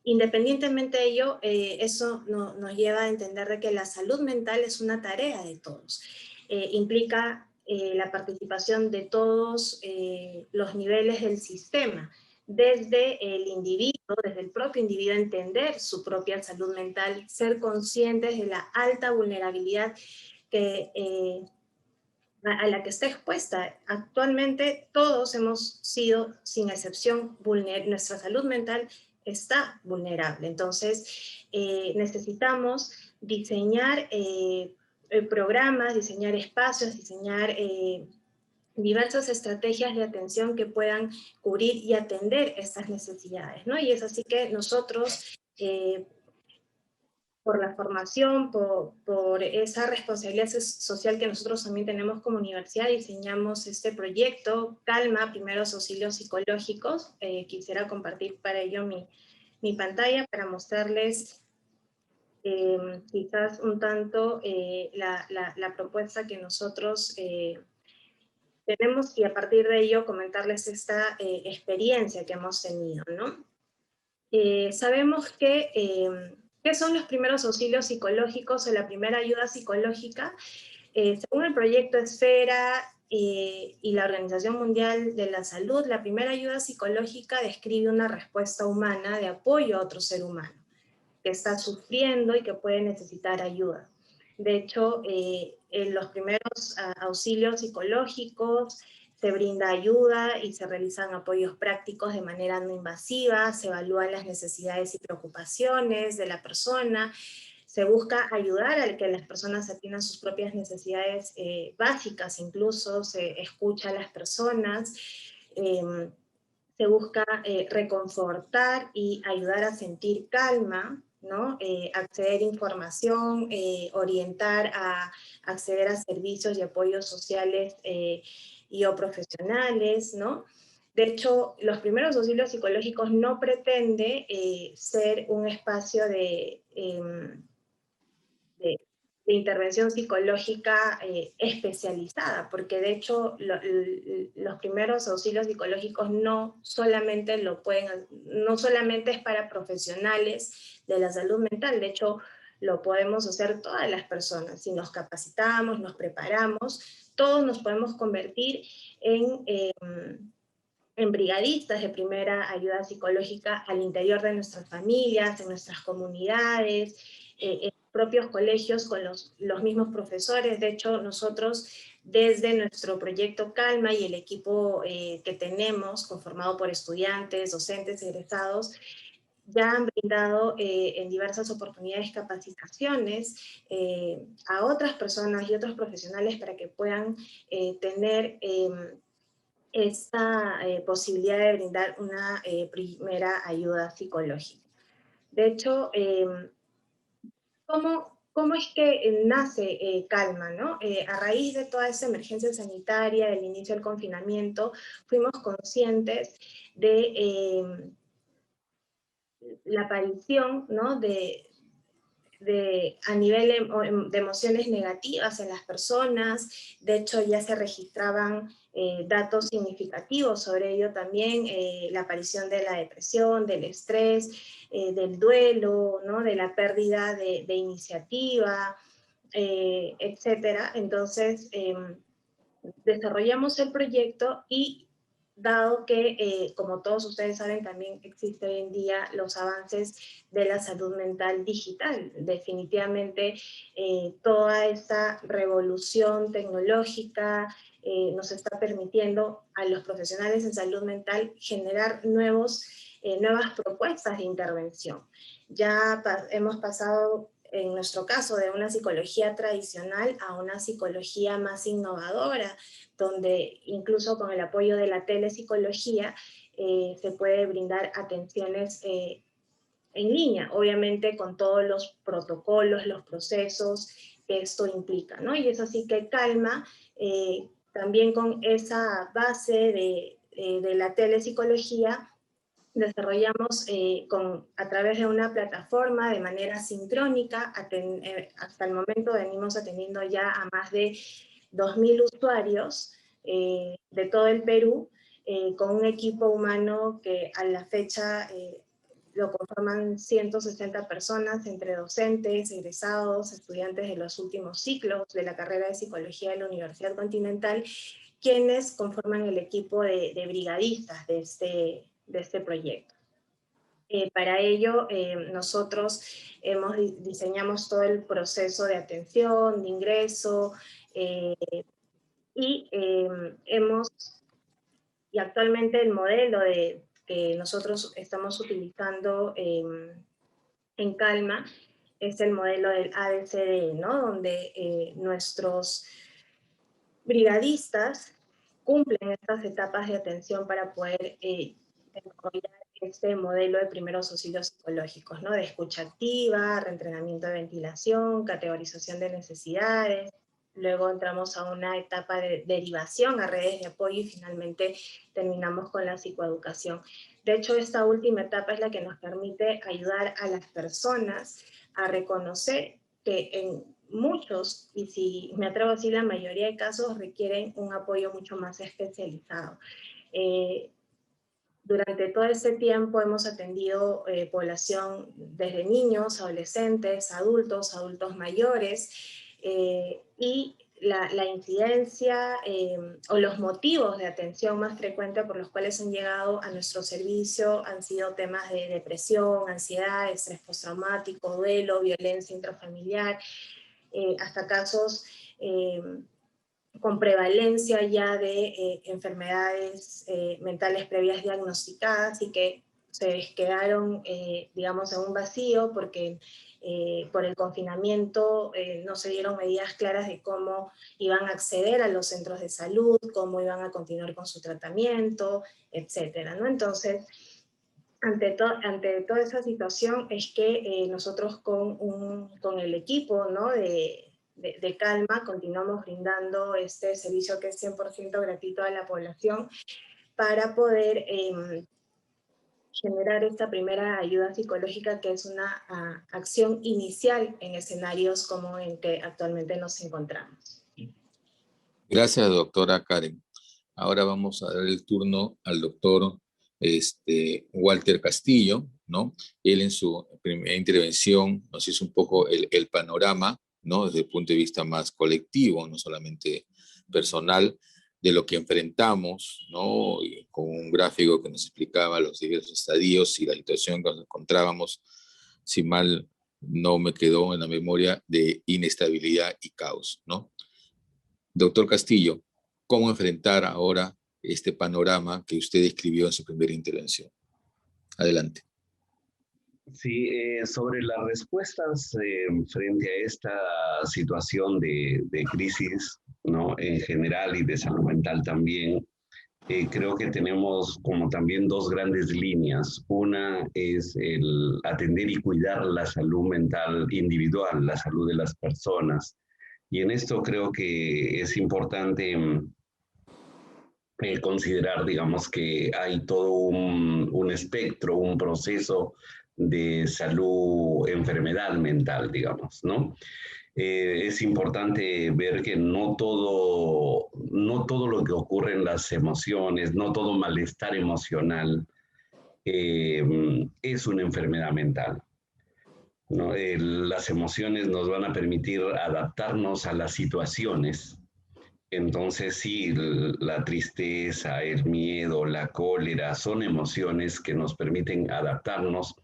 Speaker 3: independientemente de ello, eso nos lleva a entender de que la salud mental es una tarea de todos. Implica la participación de todos los niveles del sistema, desde el individuo, desde el propio individuo, entender su propia salud mental, ser conscientes de la alta vulnerabilidad a la que está expuesta. Actualmente todos hemos sido, sin excepción, nuestra salud mental está vulnerable. Entonces, necesitamos diseñar programas, diseñar espacios, diseñar diversas estrategias de atención que puedan cubrir y atender estas necesidades, ¿no? Y es así que nosotros, por la formación, por esa responsabilidad social que nosotros también tenemos como universidad, diseñamos este proyecto, Calma, Primeros Auxilios Psicológicos. Quisiera compartir para ello mi pantalla para mostrarles quizás un tanto la propuesta que nosotros tenemos, y a partir de ello comentarles esta experiencia que hemos tenido, ¿no? Sabemos que ¿qué son los primeros auxilios psicológicos o la primera ayuda psicológica? Según el proyecto Esfera y la Organización Mundial de la Salud, la primera ayuda psicológica describe una respuesta humana de apoyo a otro ser humano que está sufriendo y que puede necesitar ayuda. De hecho, en los primeros auxilios psicológicos se brinda ayuda y se realizan apoyos prácticos de manera no invasiva, se evalúan las necesidades y preocupaciones de la persona, se busca ayudar a que las personas atiendan sus propias necesidades básicas, incluso se escucha a las personas, se busca reconfortar y ayudar a sentir calma, ¿no? Acceder a información, orientar a acceder a servicios y apoyos sociales y o profesionales, ¿no? De hecho, los primeros auxilios psicológicos no pretende ser un espacio de intervención psicológica especializada, porque de hecho los primeros auxilios psicológicos no solamente es para profesionales de la salud mental, de hecho lo podemos hacer todas las personas. Si nos capacitamos, nos preparamos, todos nos podemos convertir en brigadistas de primera ayuda psicológica al interior de nuestras familias, en nuestras comunidades, en propios colegios con los mismos profesores. De hecho, nosotros desde nuestro proyecto Calma y el equipo que tenemos, conformado por estudiantes, docentes, egresados, ya han brindado en diversas oportunidades capacitaciones a otras personas y otros profesionales para que puedan tener esta posibilidad de brindar una primera ayuda psicológica. De hecho, ¿cómo es que nace Calma, ¿no? A raíz de toda esa emergencia sanitaria, del inicio del confinamiento, fuimos conscientes de la aparición, ¿no? A nivel de emociones negativas en las personas. De hecho, ya se registraban datos significativos sobre ello también, la aparición de la depresión, del estrés, del duelo, ¿no? De la pérdida de iniciativa, etc. Entonces, desarrollamos el proyecto y dado que, como todos ustedes saben, también existe hoy en día los avances de la salud mental digital. Definitivamente, toda esta revolución tecnológica nos está permitiendo a los profesionales en salud mental generar nuevas propuestas de intervención. Ya hemos pasado en nuestro caso, de una psicología tradicional a una psicología más innovadora, donde incluso con el apoyo de la telepsicología se puede brindar atenciones en línea, obviamente con todos los protocolos, los procesos que esto implica, ¿no? Y es así que Calma, también con esa base de la telepsicología, desarrollamos a través de una plataforma de manera sincrónica, hasta el momento venimos atendiendo ya a más de 2.000 usuarios de todo el Perú, con un equipo humano que a la fecha lo conforman 160 personas, entre docentes, egresados, estudiantes de los últimos ciclos de la carrera de Psicología de la Universidad Continental, quienes conforman el equipo de brigadistas de este proyecto. Para ello, nosotros diseñamos todo el proceso de atención, de ingreso, y actualmente el modelo que nosotros estamos utilizando en Calma es el modelo del ABCDE, ¿no? Donde nuestros brigadistas cumplen estas etapas de atención para poder desarrollar este modelo de primeros auxilios psicológicos, ¿no? De escucha activa, reentrenamiento de ventilación, categorización de necesidades. Luego entramos a una etapa de derivación a redes de apoyo y finalmente terminamos con la psicoeducación. De hecho, esta última etapa es la que nos permite ayudar a las personas a reconocer que en muchos, y si me atrevo a decir la mayoría de casos, requieren un apoyo mucho más especializado. Durante todo este tiempo hemos atendido población desde niños, adolescentes, adultos mayores, y la incidencia o los motivos de atención más frecuentes por los cuales han llegado a nuestro servicio han sido temas de depresión, ansiedad, estrés postraumático, duelo, violencia intrafamiliar, hasta casos con prevalencia ya de enfermedades mentales previas diagnosticadas y que se quedaron, digamos, en un vacío porque por el confinamiento no se dieron medidas claras de cómo iban a acceder a los centros de salud, cómo iban a continuar con su tratamiento, etcétera, ¿no? Entonces, ante toda esa situación es que nosotros con el equipo, ¿no? de Calma continuamos brindando este servicio que es 100% gratuito a la población para poder generar esta primera ayuda psicológica, que es una acción inicial en escenarios como en que actualmente nos encontramos.
Speaker 1: Gracias, doctora Karen. Ahora vamos a dar el turno al doctor Walter Castillo, ¿no? Él en su primera intervención nos hizo un poco el panorama, ¿no? Desde el punto de vista más colectivo, no solamente personal, de lo que enfrentamos, ¿no? Y con un gráfico que nos explicaba los diversos estadios y la situación en que nos encontrábamos, si mal no me quedó en la memoria, de inestabilidad y caos, ¿no? Doctor Castillo, ¿cómo enfrentar ahora este panorama que usted describió en su primera intervención? Adelante.
Speaker 4: Sí, sobre las respuestas frente a esta situación de crisis, ¿no? En general y de salud mental también, creo que tenemos como también dos grandes líneas. Una es el atender y cuidar la salud mental individual, la salud de las personas. Y en esto creo que es importante considerar, digamos, que hay todo un espectro, un proceso de salud, enfermedad mental, digamos, ¿no? Es importante ver que no todo lo que ocurre en las emociones, no todo malestar emocional es una enfermedad mental, ¿no? Las emociones nos van a permitir adaptarnos a las situaciones. Entonces sí, la tristeza, el miedo, la cólera son emociones que nos permiten adaptarnos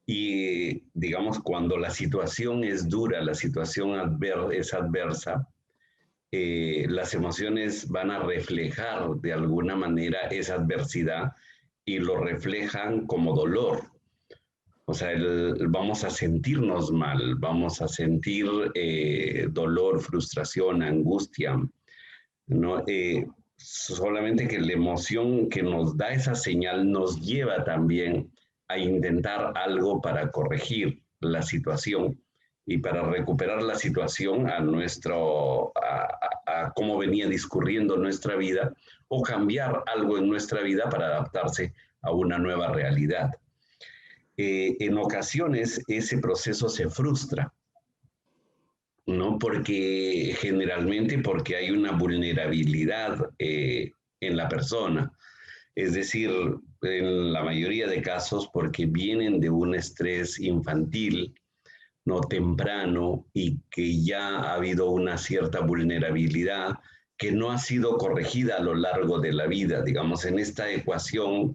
Speaker 4: y digamos cuando la situación es dura, la situación es adversa, las emociones van a reflejar de alguna manera esa adversidad y lo reflejan como dolor. O sea, vamos a sentirnos mal, vamos a sentir dolor, frustración, angustia, ¿no? Solamente que la emoción que nos da esa señal nos lleva también a intentar algo para corregir la situación y para recuperar la situación a cómo venía discurriendo nuestra vida, o cambiar algo en nuestra vida para adaptarse a una nueva realidad. En ocasiones ese proceso se frustra, ¿no? Porque hay una vulnerabilidad en la persona. Es decir, en la mayoría de casos porque vienen de un estrés infantil, no temprano, y que ya ha habido una cierta vulnerabilidad que no ha sido corregida a lo largo de la vida. Digamos, en esta ecuación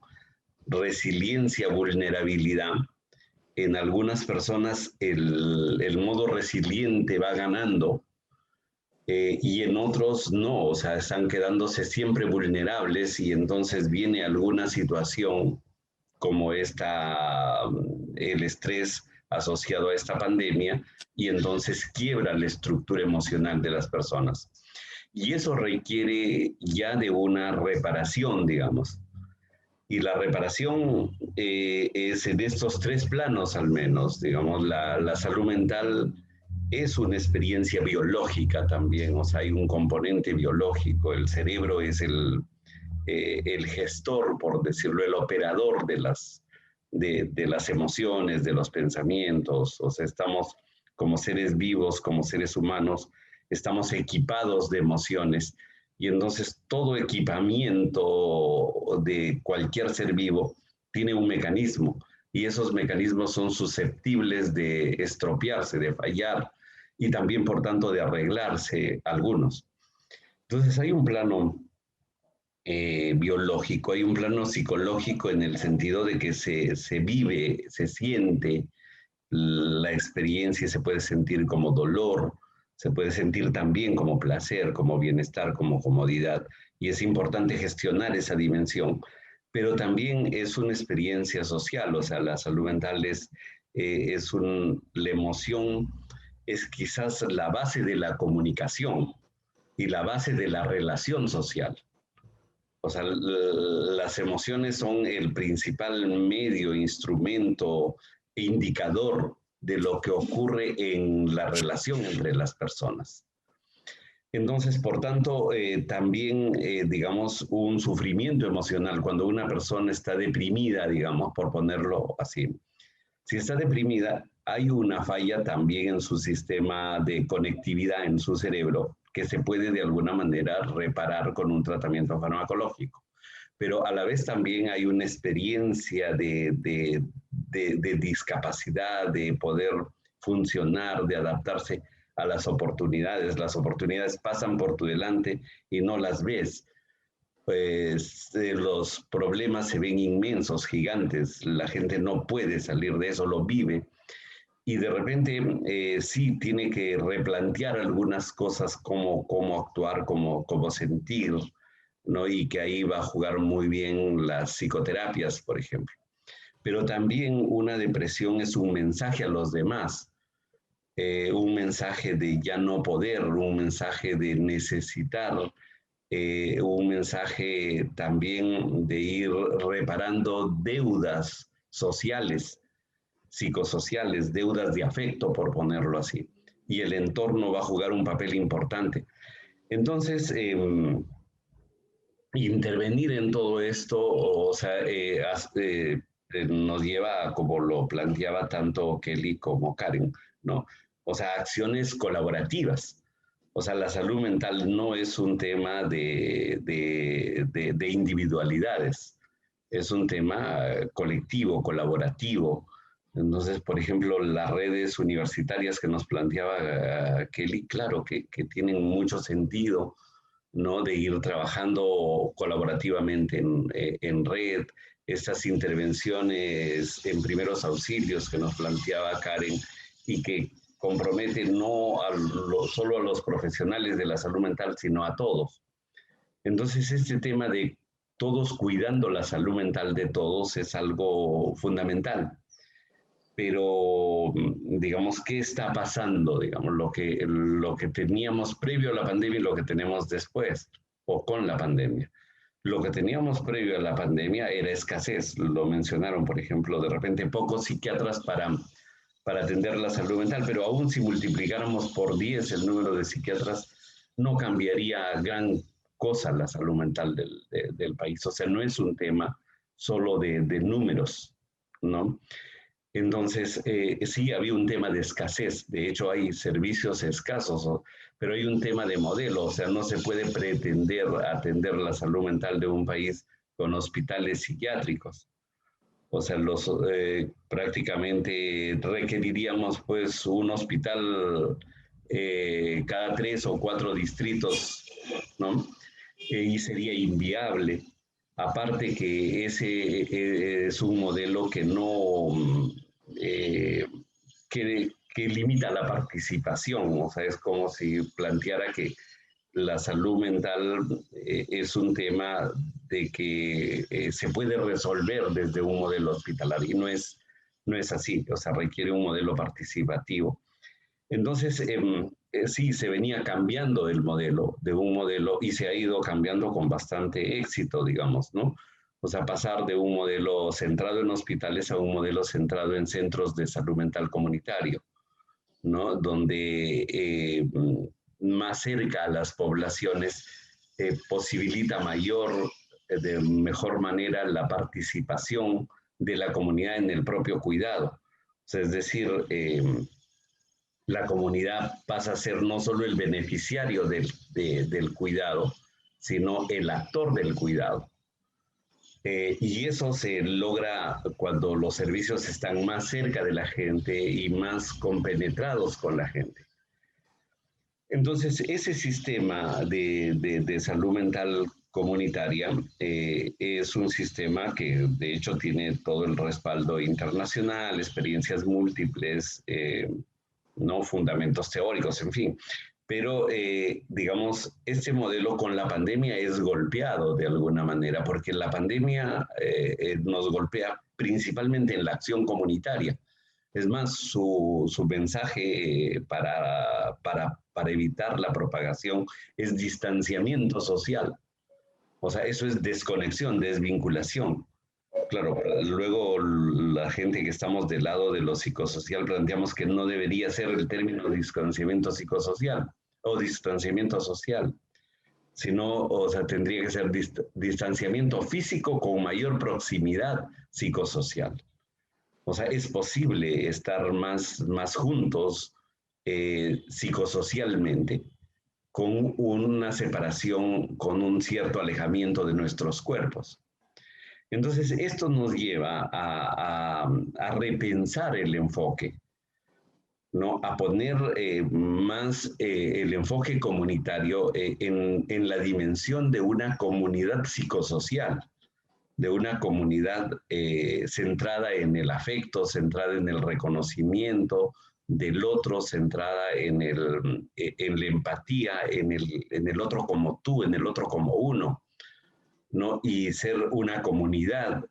Speaker 4: resiliencia-vulnerabilidad, en algunas personas el modo resiliente va ganando y en otros no, o sea, están quedándose siempre vulnerables, y entonces viene alguna situación como el estrés asociado a esta pandemia, y entonces quiebra la estructura emocional de las personas. Y eso requiere ya de una reparación, digamos. Y la reparación es en estos tres planos al menos. Digamos, la salud mental es una experiencia biológica también, o sea, hay un componente biológico. El cerebro es el gestor, por decirlo, el operador de las emociones, de los pensamientos. O sea, estamos como seres vivos, como seres humanos, estamos equipados de emociones. Y entonces todo equipamiento de cualquier ser vivo tiene un mecanismo, y esos mecanismos son susceptibles de estropearse, de fallar, y también, por tanto, de arreglarse algunos. Entonces hay un plano biológico, hay un plano psicológico, en el sentido de que se vive, se siente la experiencia, se puede sentir como dolor, se puede sentir también como placer, como bienestar, como comodidad, y es importante gestionar esa dimensión. Pero también es una experiencia social, o sea, la salud mental la emoción es quizás la base de la comunicación y la base de la relación social. O sea, las emociones son el principal medio, instrumento e indicador de lo que ocurre en la relación entre las personas. Entonces, por tanto, también, digamos, un sufrimiento emocional cuando una persona está deprimida, digamos, por ponerlo así. Si está deprimida, hay una falla también en su sistema de conectividad en su cerebro, que se puede de alguna manera reparar con un tratamiento farmacológico. Pero a la vez también hay una experiencia de discapacidad, de poder funcionar, de adaptarse a las oportunidades. Las oportunidades pasan por tu delante y no las ves. Pues los problemas se ven inmensos, gigantes. La gente no puede salir de eso, lo vive. Y de repente sí tiene que replantear algunas cosas, cómo actuar, cómo sentir, ¿no? Y que ahí va a jugar muy bien las psicoterapias, por ejemplo. Pero también una depresión es un mensaje a los demás, un mensaje de ya no poder, un mensaje de necesitar, un mensaje también de ir reparando deudas sociales, psicosociales, deudas de afecto, por ponerlo así. Y el entorno va a jugar un papel importante. Entonces, intervenir en todo esto, o sea, nos lleva, como lo planteaba tanto Kelly como Karen, ¿no? O sea, acciones colaborativas. O sea, la salud mental no es un tema de individualidades, es un tema colectivo, colaborativo. Entonces, por ejemplo, las redes universitarias que nos planteaba Kelly, claro que tienen mucho sentido, ¿no? De ir trabajando colaborativamente en red, estas intervenciones en primeros auxilios que nos planteaba Karen, y que comprometen no solo a los profesionales de la salud mental, sino a todos. Entonces, este tema de todos cuidando la salud mental de todos es algo fundamental. pero digamos, ¿qué está pasando? Digamos, lo que teníamos previo a la pandemia y lo que tenemos después, o con la pandemia. Lo que teníamos previo a la pandemia era escasez, lo mencionaron, por ejemplo, de repente pocos psiquiatras para atender la salud mental, pero aún si multiplicáramos por 10 el número de psiquiatras, no cambiaría gran cosa la salud mental del país. O sea, no es un tema solo de números, ¿no? Entonces, sí había un tema de escasez, de hecho hay servicios escasos, pero hay un tema de modelo, o sea, no se puede pretender atender la salud mental de un país con hospitales psiquiátricos. O sea, prácticamente requeriríamos pues un hospital cada 3 o 4 distritos, ¿no? Y sería inviable. Aparte que ese es un modelo que no, que limita la participación, o sea, es como si planteara que la salud mental es un tema de que se puede resolver desde un modelo hospitalario, y no es así, o sea, requiere un modelo participativo. Entonces, sí, se venía cambiando el modelo, de un modelo, y se ha ido cambiando con bastante éxito, digamos, ¿no? O sea, pasar de un modelo centrado en hospitales a un modelo centrado en centros de salud mental comunitario, ¿no? Donde más cerca a las poblaciones posibilita de mejor manera la participación de la comunidad en el propio cuidado. O sea, es decir, la comunidad pasa a ser no solo el beneficiario del cuidado, sino el actor del cuidado. Y eso se logra cuando los servicios están más cerca de la gente y más compenetrados con la gente. Entonces, ese sistema de salud mental comunitaria es un sistema que de hecho tiene todo el respaldo internacional, experiencias múltiples, no fundamentos teóricos, en fin. Pero, digamos, este modelo con la pandemia es golpeado de alguna manera, porque la pandemia nos golpea principalmente en la acción comunitaria. Es más, su mensaje para evitar la propagación es distanciamiento social. O sea, eso es desconexión, desvinculación. Claro, luego la gente que estamos del lado de lo psicosocial planteamos que no debería ser el término distanciamiento psicosocial o distanciamiento social, sino, o sea, tendría que ser distanciamiento físico con mayor proximidad psicosocial. O sea, es posible estar más juntos psicosocialmente con una separación, con un cierto alejamiento de nuestros cuerpos. Entonces, esto nos lleva a repensar el enfoque, ¿no? A poner más el enfoque comunitario en la dimensión de una comunidad psicosocial, de una comunidad centrada en el afecto, centrada en el reconocimiento del otro, centrada en la empatía, en el otro como tú, en el otro como uno, ¿no? Y ser una comunidad,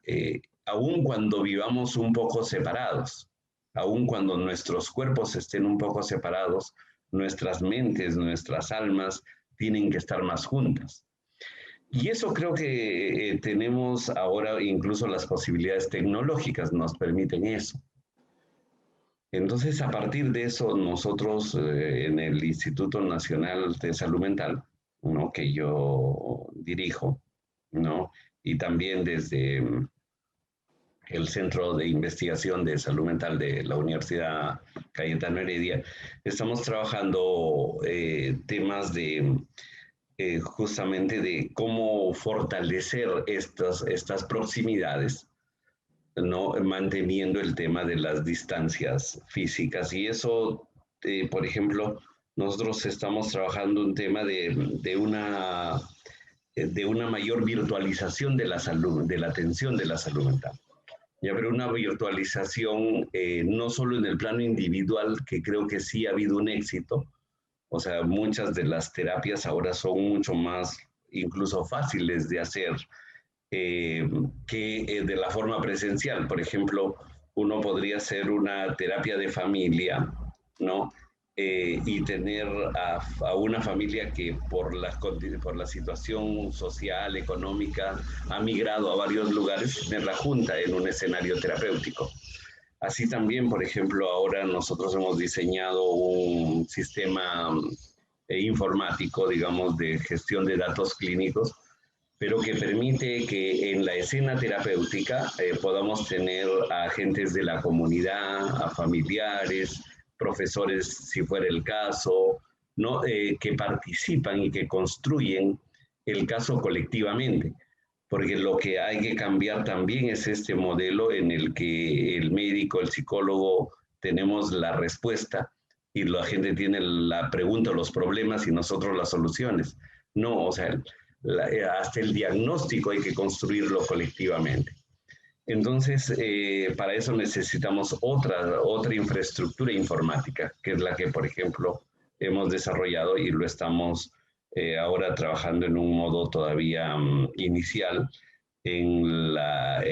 Speaker 4: aun cuando vivamos un poco separados, aun cuando nuestros cuerpos estén un poco separados, nuestras mentes, nuestras almas tienen que estar más juntas. Y eso creo que tenemos ahora, incluso las posibilidades tecnológicas nos permiten eso. Entonces, a partir de eso, nosotros en el Instituto Nacional de Salud Mental, ¿no?, que yo dirijo, ¿no?, y también desde el Centro de Investigación de Salud Mental de la Universidad Cayetano Heredia, estamos trabajando temas de justamente de cómo fortalecer estas proximidades, ¿no?, manteniendo el tema de las distancias físicas. Y eso, por ejemplo, nosotros estamos trabajando un tema de una mayor virtualización de la salud, de la atención de la salud mental. Ya, pero una virtualización no solo en el plano individual, que creo que sí ha habido un éxito. O sea, muchas de las terapias ahora son mucho más incluso fáciles de hacer que de la forma presencial. Por ejemplo, uno podría hacer una terapia de familia, ¿no? Y tener a una familia que por la situación social, económica, ha migrado a varios lugares, tenerla junta en un escenario terapéutico. Así también, por ejemplo, ahora nosotros hemos diseñado un sistema informático, digamos, de gestión de datos clínicos, pero que permite que en la escena terapéutica podamos tener a agentes de la comunidad, a familiares, profesores, si fuera el caso, ¿no? Que participan y que construyen el caso colectivamente. Porque lo que hay que cambiar también es este modelo en el que el médico, el psicólogo, tenemos la respuesta y la gente tiene la pregunta, los problemas y nosotros las soluciones. No, o sea, hasta el diagnóstico hay que construirlo colectivamente. Entonces, para eso necesitamos otra infraestructura informática, que es la que, por ejemplo, hemos desarrollado y lo estamos ahora trabajando en un modo todavía inicial en la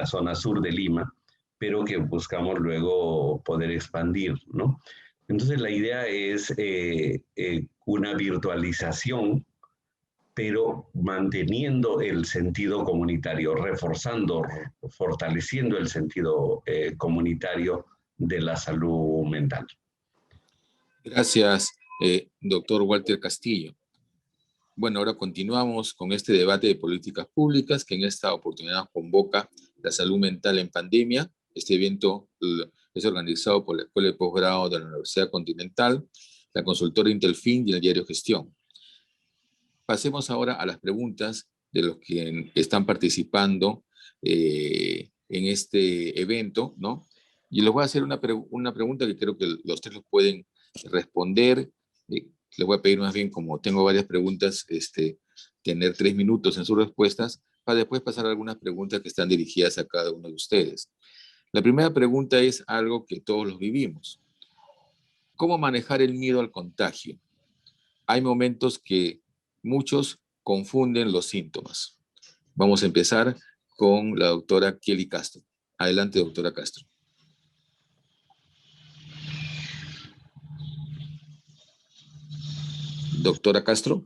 Speaker 4: zona sur de Lima, pero que buscamos luego poder expandir, ¿no? Entonces, la idea es una virtualización, pero manteniendo el sentido comunitario, reforzando, fortaleciendo el sentido comunitario de la salud mental.
Speaker 1: Gracias, doctor Walter Castillo. Bueno, ahora continuamos con este debate de políticas públicas que en esta oportunidad convoca la salud mental en pandemia. Este evento es organizado por la Escuela de Posgrado de la Universidad Continental, la consultora Intelfin y el diario Gestión. Pasemos ahora a las preguntas de los que están participando en este evento, ¿no? Y les voy a hacer una pregunta que creo que los tres los pueden responder. Les voy a pedir más bien, como tengo varias preguntas, tener 3 minutos en sus respuestas para después pasar a algunas preguntas que están dirigidas a cada uno de ustedes. La primera pregunta es algo que todos los vivimos. ¿Cómo manejar el miedo al contagio? Hay momentos que muchos confunden los síntomas. Vamos a empezar con la doctora Kelly Castro. Adelante, doctora Castro. Doctora Castro.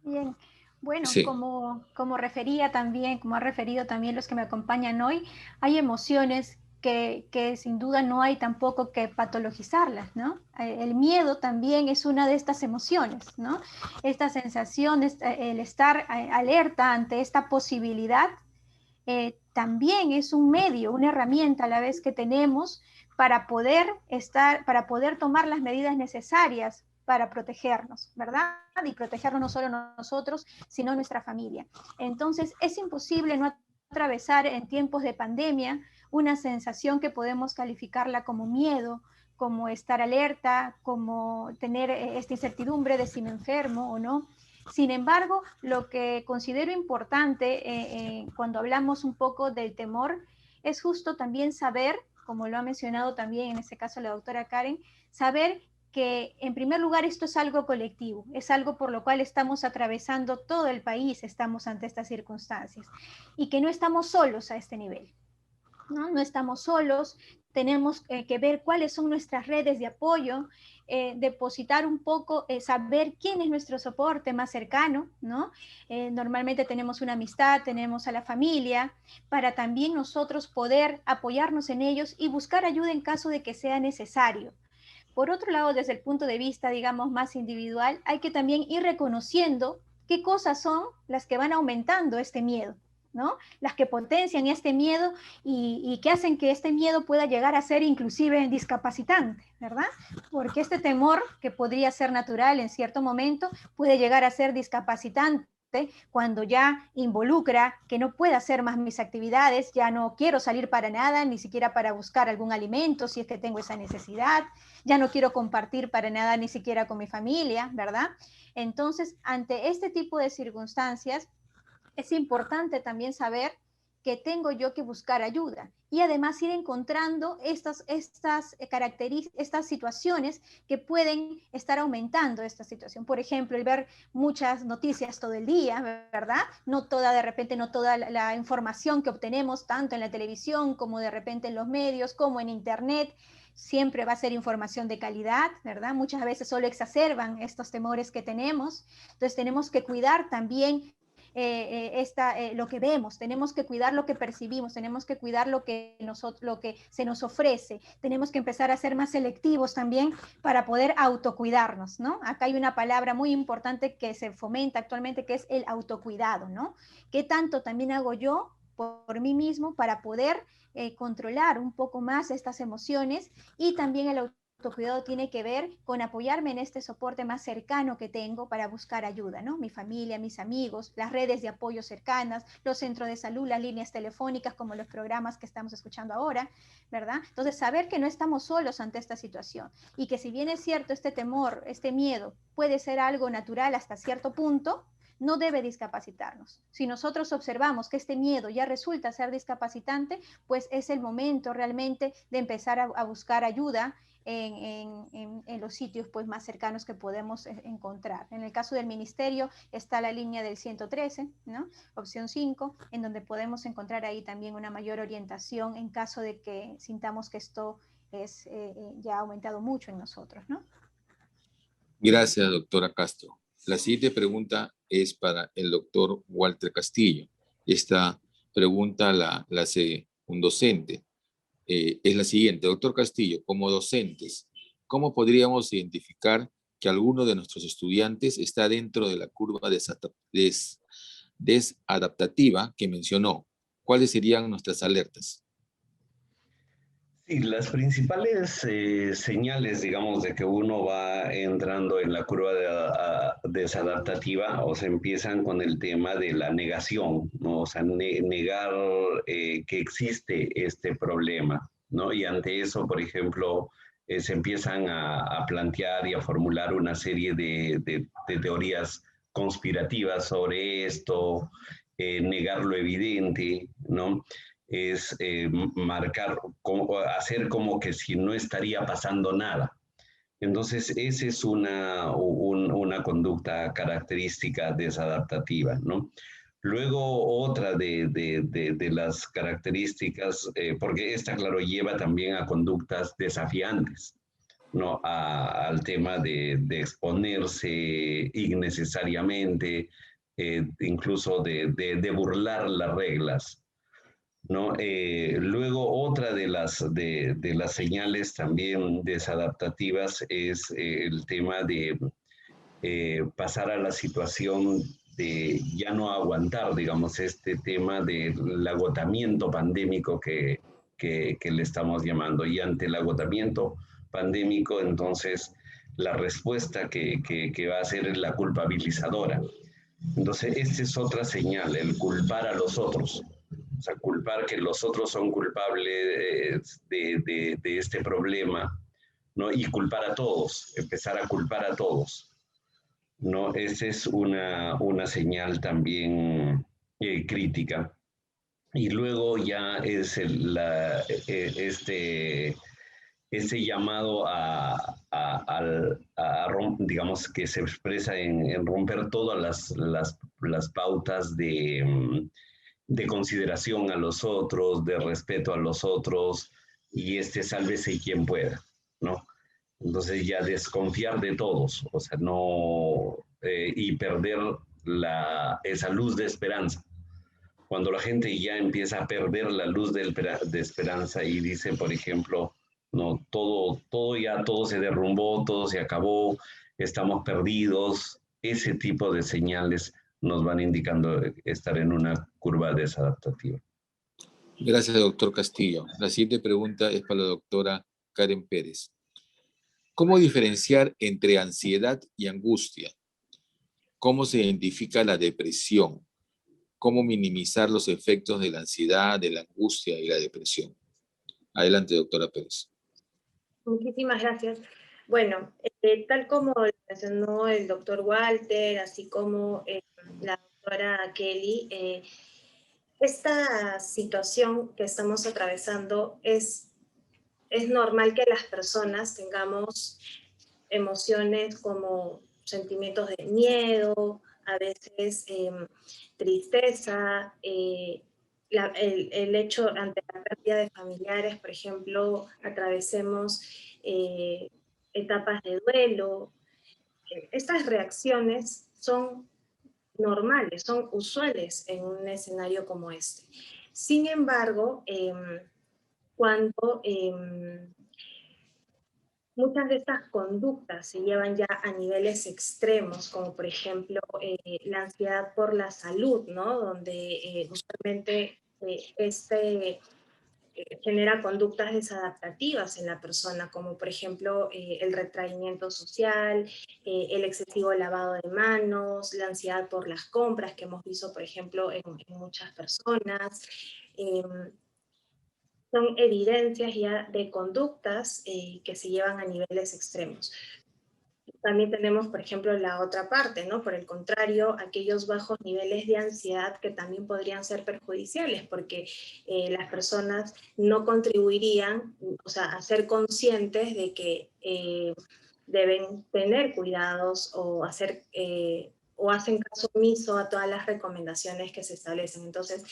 Speaker 2: Bien, bueno,
Speaker 1: Sí.
Speaker 2: como refería también, como ha referido también los que me acompañan hoy, hay emociones que sin duda no hay tampoco que patologizarlas, ¿no? El miedo también es una de estas emociones, ¿no? Esta sensación, el estar alerta ante esta posibilidad, también es un medio, una herramienta a la vez que tenemos para poder tomar las medidas necesarias para protegernos, ¿verdad? Y protegernos no solo nosotros, sino nuestra familia. Entonces, es imposible no atravesar en tiempos de pandemia una sensación que podemos calificarla como miedo, como estar alerta, como tener esta incertidumbre de si me enfermo o no. Sin embargo, lo que considero importante cuando hablamos un poco del temor es justo también saber, como lo ha mencionado también en este caso la doctora Karen, saber que en primer lugar esto es algo colectivo, es algo por lo cual estamos atravesando todo el país, estamos ante estas circunstancias y que no estamos solos a este nivel. No estamos solos, tenemos que ver cuáles son nuestras redes de apoyo, depositar un poco, saber quién es nuestro soporte más cercano, ¿no? Normalmente tenemos una amistad, tenemos a la familia, para también nosotros poder apoyarnos en ellos y buscar ayuda en caso de que sea necesario. Por otro lado, desde el punto de vista, digamos, más individual, hay que también ir reconociendo qué cosas son las que van aumentando este miedo, ¿no? Las que potencian este miedo y que hacen que este miedo pueda llegar a ser inclusive discapacitante, ¿verdad? Porque este temor, que podría ser natural en cierto momento, puede llegar a ser discapacitante cuando ya involucra que no pueda hacer más mis actividades, ya no quiero salir para nada, ni siquiera para buscar algún alimento si es que tengo esa necesidad, ya no quiero compartir para nada ni siquiera con mi familia, ¿verdad? Entonces, ante este tipo de circunstancias, es importante también saber que tengo yo que buscar ayuda y además ir encontrando estas características, estas situaciones que pueden estar aumentando esta situación. Por ejemplo, el ver muchas noticias todo el día, ¿verdad? No toda, de repente, no toda la información que obtenemos, tanto en la televisión como de repente en los medios, como en internet, siempre va a ser información de calidad, ¿verdad? Muchas veces solo exacerban estos temores que tenemos. Entonces tenemos que cuidar también lo que vemos, tenemos que cuidar lo que percibimos, tenemos que cuidar lo que se nos ofrece, tenemos que empezar a ser más selectivos también para poder autocuidarnos, ¿no? Acá hay una palabra muy importante que se fomenta actualmente, que es el autocuidado, ¿no? ¿Qué tanto también hago yo por mí mismo para poder controlar un poco más estas emociones? Y también el autocuidado tiene que ver con apoyarme en este soporte más cercano que tengo para buscar ayuda, ¿no? Mi familia, mis amigos, las redes de apoyo cercanas, los centros de salud, las líneas telefónicas, como los programas que estamos escuchando ahora, ¿verdad? Entonces, saber que no estamos solos ante esta situación y que si bien es cierto este temor, este miedo puede ser algo natural hasta cierto punto, no debe discapacitarnos. Si nosotros observamos que este miedo ya resulta ser discapacitante, pues es el momento realmente de empezar a buscar ayuda en los sitios pues, más cercanos que podemos encontrar. En el caso del ministerio está la línea del 113, ¿no? Opción 5, en donde podemos encontrar ahí también una mayor orientación en caso de que sintamos que esto es ya ha aumentado mucho en nosotros, ¿no?
Speaker 1: Gracias, doctora Castro. La siguiente pregunta es para el doctor Walter Castillo. Esta pregunta la hace un docente. Es la siguiente, doctor Castillo, como docentes, ¿cómo podríamos identificar que alguno de nuestros estudiantes está dentro de la curva desadaptativa que mencionó? ¿Cuáles serían nuestras alertas?
Speaker 4: Sí, las principales señales, digamos, de que uno va entrando en la curva desadaptativa, o sea, empiezan con el tema de la negación, ¿no? O sea, negar que existe este problema, ¿no? Y ante eso, por ejemplo, se empiezan a plantear y a formular una serie de teorías conspirativas sobre esto, negar lo evidente, ¿no? Es marcar, hacer como que si no estaría pasando nada. Entonces, esa es una conducta característica desadaptativa, ¿no? Luego, otra de las características, porque esta, claro, lleva también a conductas desafiantes, ¿no? Al tema de exponerse innecesariamente, incluso de burlar las reglas, ¿no? Luego, otra de las señales también desadaptativas es el tema de pasar a la situación de ya no aguantar, digamos, este tema del agotamiento pandémico que le estamos llamando. Y ante el agotamiento pandémico, entonces, la respuesta que va a ser es la culpabilizadora. Entonces, esta es otra señal, el culpar a los otros. O sea, culpar que los otros son culpables de este problema, ¿no? Y culpar a todos, empezar a culpar a todos, ¿no? Esa es una señal también crítica. Y luego ya es este llamado digamos, que se expresa en romper todas las pautas de consideración a los otros, de respeto a los otros, y sálvese quien pueda, ¿no? Entonces ya desconfiar de todos, o sea, no, y perder esa luz de esperanza. Cuando la gente ya empieza a perder la luz de esperanza y dice, por ejemplo, no, todo se derrumbó, todo se acabó, estamos perdidos, ese tipo de señales nos van indicando estar en una curva desadaptativa.
Speaker 1: Gracias, doctor Castillo. La siguiente pregunta es para la doctora Karen Pérez. ¿Cómo diferenciar entre ansiedad y angustia? ¿Cómo se identifica la depresión? ¿Cómo minimizar los efectos de la ansiedad, de la angustia y la depresión? Adelante, doctora Pérez.
Speaker 3: Muchísimas gracias. Bueno, tal como mencionó el doctor Walter, así como la doctora Kelly, esta situación que estamos atravesando es normal que las personas tengamos emociones como sentimientos de miedo, a veces tristeza, el hecho ante la pérdida de familiares, por ejemplo, atravesemos etapas de duelo. Estas reacciones son normales, son usuales en un escenario como este. Sin embargo, cuando muchas de estas conductas se llevan ya a niveles extremos, como por ejemplo la ansiedad por la salud, ¿no? Donde usualmente genera conductas desadaptativas en la persona, como por ejemplo el retraimiento social, el excesivo lavado de manos, la ansiedad por las compras que hemos visto, por ejemplo, en muchas personas. Son evidencias ya de conductas que se llevan a niveles extremos. También tenemos, por ejemplo, la otra parte, ¿no? Por el contrario, aquellos bajos niveles de ansiedad que también podrían ser perjudiciales, porque las personas no contribuirían, o sea, a ser conscientes de que deben tener cuidados o o hacen caso omiso a todas las recomendaciones que se establecen. Entonces,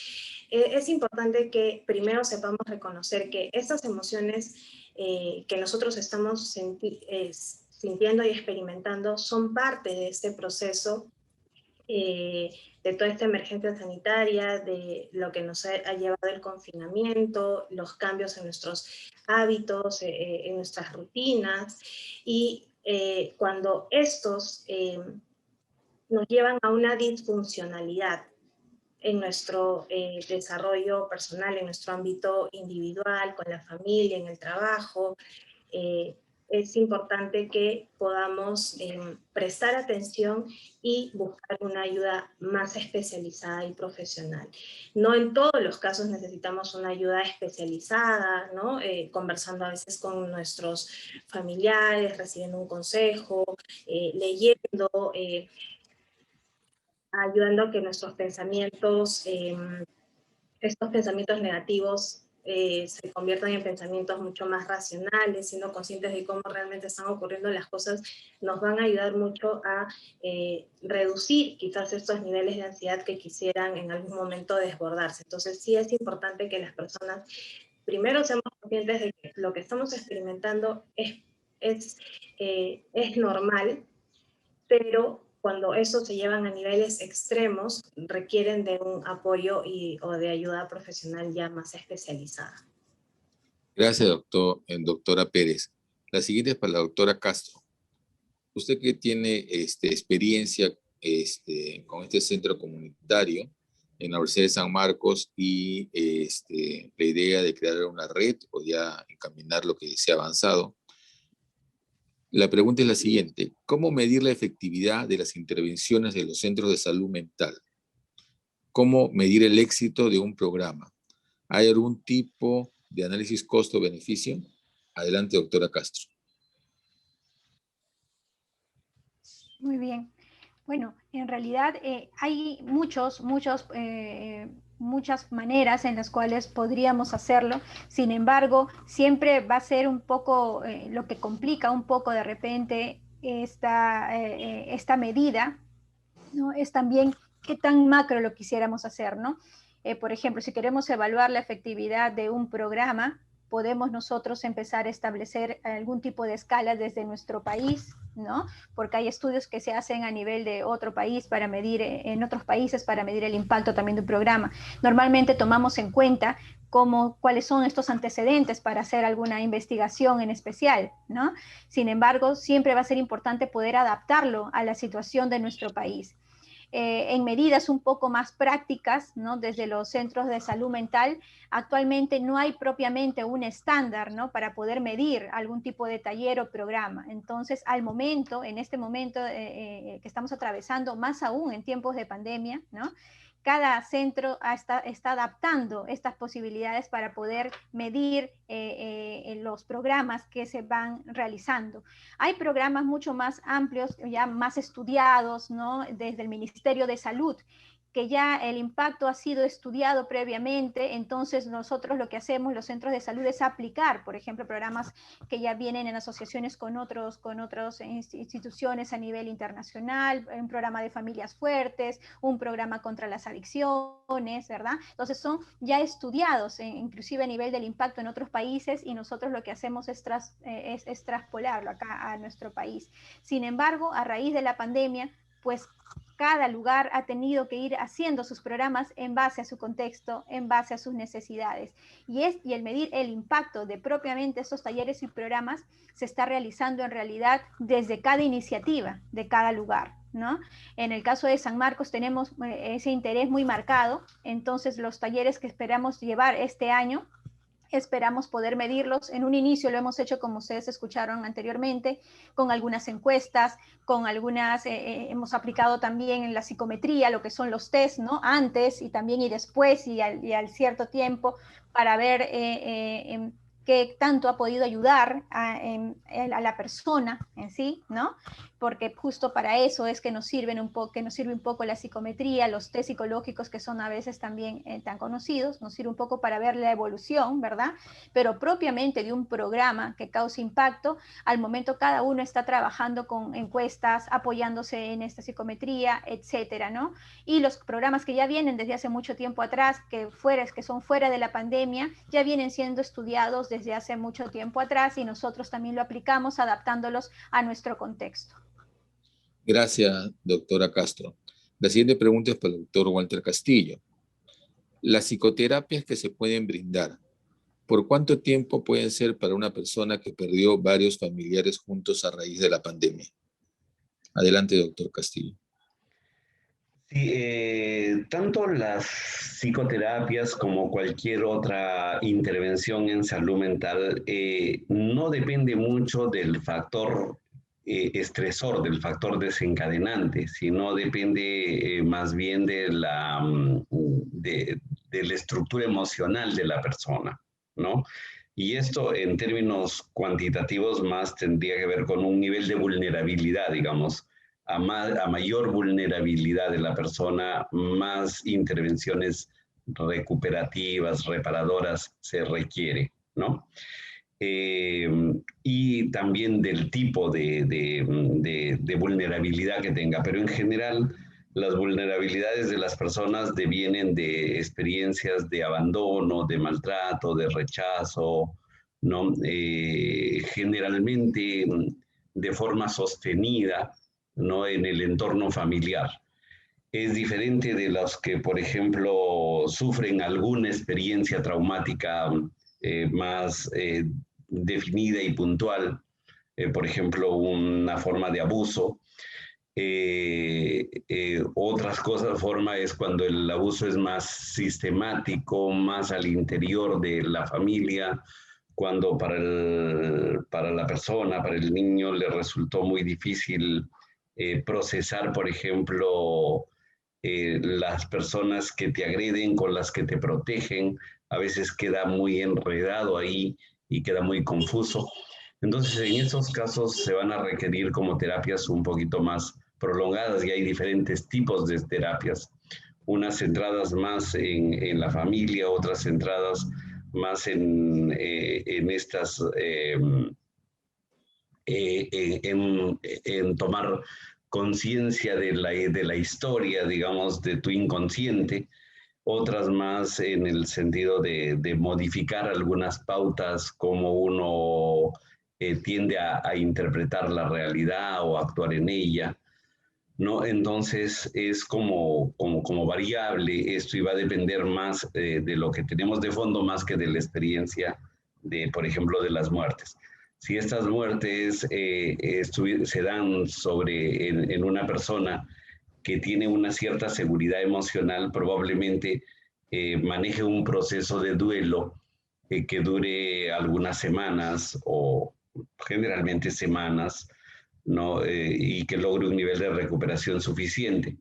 Speaker 3: es importante que primero sepamos reconocer que estas emociones que nosotros estamos sintiendo y experimentando son parte de este proceso, de toda esta emergencia sanitaria, de lo que nos ha llevado el confinamiento, los cambios en nuestros hábitos, en nuestras rutinas, y cuando estos nos llevan a una disfuncionalidad en nuestro desarrollo personal, en nuestro ámbito individual, con la familia, en el trabajo, es importante que podamos prestar atención y buscar una ayuda más especializada y profesional. No en todos los casos necesitamos una ayuda especializada, ¿no? Conversando a veces con nuestros familiares, recibiendo un consejo, leyendo, ayudando a que nuestros pensamientos, estos pensamientos negativos se conviertan en pensamientos mucho más racionales, siendo conscientes de cómo realmente están ocurriendo las cosas, nos van a ayudar mucho a reducir quizás estos niveles de ansiedad que quisieran en algún momento desbordarse. Entonces sí es importante que las personas primero seamos conscientes de que lo que estamos experimentando es normal, pero cuando eso se llevan a niveles extremos, requieren de un apoyo o de ayuda profesional ya más especializada.
Speaker 1: Gracias, doctora Pérez. La siguiente es para la doctora Castro. Usted que tiene experiencia con este centro comunitario en la Universidad de San Marcos y la idea de crear una red o ya encaminar lo que se ha avanzado, la pregunta es la siguiente: ¿cómo medir la efectividad de las intervenciones de los centros de salud mental? ¿Cómo medir el éxito de un programa? ¿Hay algún tipo de análisis costo-beneficio? Adelante, doctora Castro.
Speaker 2: Muy bien. Bueno, en realidad hay muchas maneras en las cuales podríamos hacerlo. Sin embargo, siempre va a ser un poco lo que complica un poco de repente esta medida, ¿no? Es también qué tan macro lo quisiéramos hacer, ¿no? Por ejemplo, si queremos evaluar la efectividad de un programa, podemos nosotros empezar a establecer algún tipo de escala desde nuestro país, ¿no? Porque hay estudios que se hacen a nivel de otro país para medir, en otros países para medir el impacto también de un programa. Normalmente tomamos en cuenta cuáles son estos antecedentes para hacer alguna investigación en especial, ¿no? Sin embargo, siempre va a ser importante poder adaptarlo a la situación de nuestro país. En medidas un poco más prácticas, ¿no? Desde los centros de salud mental, actualmente no hay propiamente un estándar, ¿no? Para poder medir algún tipo de taller o programa. Entonces, en este momento que estamos atravesando, más aún en tiempos de pandemia, ¿no? Cada centro está adaptando estas posibilidades para poder medir los programas que se van realizando. Hay programas mucho más amplios, ya más estudiados, ¿no? Desde el Ministerio de Salud, que ya el impacto ha sido estudiado previamente, entonces nosotros lo que hacemos, los centros de salud, es aplicar, por ejemplo, programas que ya vienen en asociaciones con otras instituciones a nivel internacional, un programa de familias fuertes, un programa contra las adicciones, ¿verdad? Entonces son ya estudiados, inclusive a nivel del impacto en otros países, y nosotros lo que hacemos es traspolarlo acá a nuestro país. Sin embargo, a raíz de la pandemia, pues cada lugar ha tenido que ir haciendo sus programas en base a su contexto, en base a sus necesidades. Y el medir el impacto de propiamente estos talleres y programas se está realizando en realidad desde cada iniciativa de cada lugar, ¿no? En el caso de San Marcos tenemos ese interés muy marcado, entonces los talleres que esperamos llevar este año, esperamos poder medirlos. En un inicio lo hemos hecho, como ustedes escucharon anteriormente, con algunas encuestas, con algunas, hemos aplicado también en la psicometría, lo que son los test, ¿no? Antes y también y después y al cierto tiempo, para ver qué tanto ha podido ayudar a la persona en sí, ¿no? Porque justo para eso es que nos sirve un poco la psicometría, los test psicológicos que son a veces también tan conocidos, nos sirve un poco para ver la evolución, ¿verdad? Pero propiamente de un programa que cause impacto, al momento cada uno está trabajando con encuestas, apoyándose en esta psicometría, etcétera, ¿no? Y los programas que ya vienen desde hace mucho tiempo atrás, que son fuera de la pandemia, ya vienen siendo estudiados desde hace mucho tiempo atrás, y nosotros también lo aplicamos adaptándolos a nuestro contexto.
Speaker 1: Gracias, doctora Castro. La siguiente pregunta es para el doctor Walter Castillo. Las psicoterapias que se pueden brindar, ¿por cuánto tiempo pueden ser para una persona que perdió varios familiares juntos a raíz de la pandemia? Adelante, doctor Castillo.
Speaker 4: Sí, tanto las psicoterapias como cualquier otra intervención en salud mental no depende mucho del factor estresor, del factor desencadenante, sino depende más bien de de la estructura emocional de la persona, ¿no? Y esto en términos cuantitativos más tendría que ver con un nivel de vulnerabilidad, digamos. A mayor vulnerabilidad de la persona, más intervenciones recuperativas, reparadoras se requiere, ¿no? Y también del tipo de vulnerabilidad que tenga, pero en general las vulnerabilidades de las personas devienen de experiencias de abandono, de maltrato, de rechazo, ¿no? Generalmente de forma sostenida, ¿no? En el entorno familiar. Es diferente de los que, por ejemplo, sufren alguna experiencia traumática más definida y puntual, por ejemplo, una forma de abuso. Otras cosas, forma es cuando el abuso es más sistemático, más al interior de la familia, cuando para la persona, para el niño, le resultó muy difícil procesar, por ejemplo, las personas que te agreden, con las que te protegen, a veces queda muy enredado ahí y queda muy confuso. Entonces, en esos casos se van a requerir como terapias un poquito más prolongadas, y hay diferentes tipos de terapias, unas centradas más en la familia, otras centradas más en tomar conciencia de la historia, digamos, de tu inconsciente, otras más en el sentido de modificar algunas pautas, como uno tiende a interpretar la realidad o actuar en ella, ¿no? Entonces es como variable esto, y va a depender más de lo que tenemos de fondo, más que de la experiencia por ejemplo, de las muertes. Si estas muertes se dan en una persona que tiene una cierta seguridad emocional, probablemente maneje un proceso de duelo que dure algunas semanas o generalmente semanas, ¿no? Y que logre un nivel de recuperación suficiente.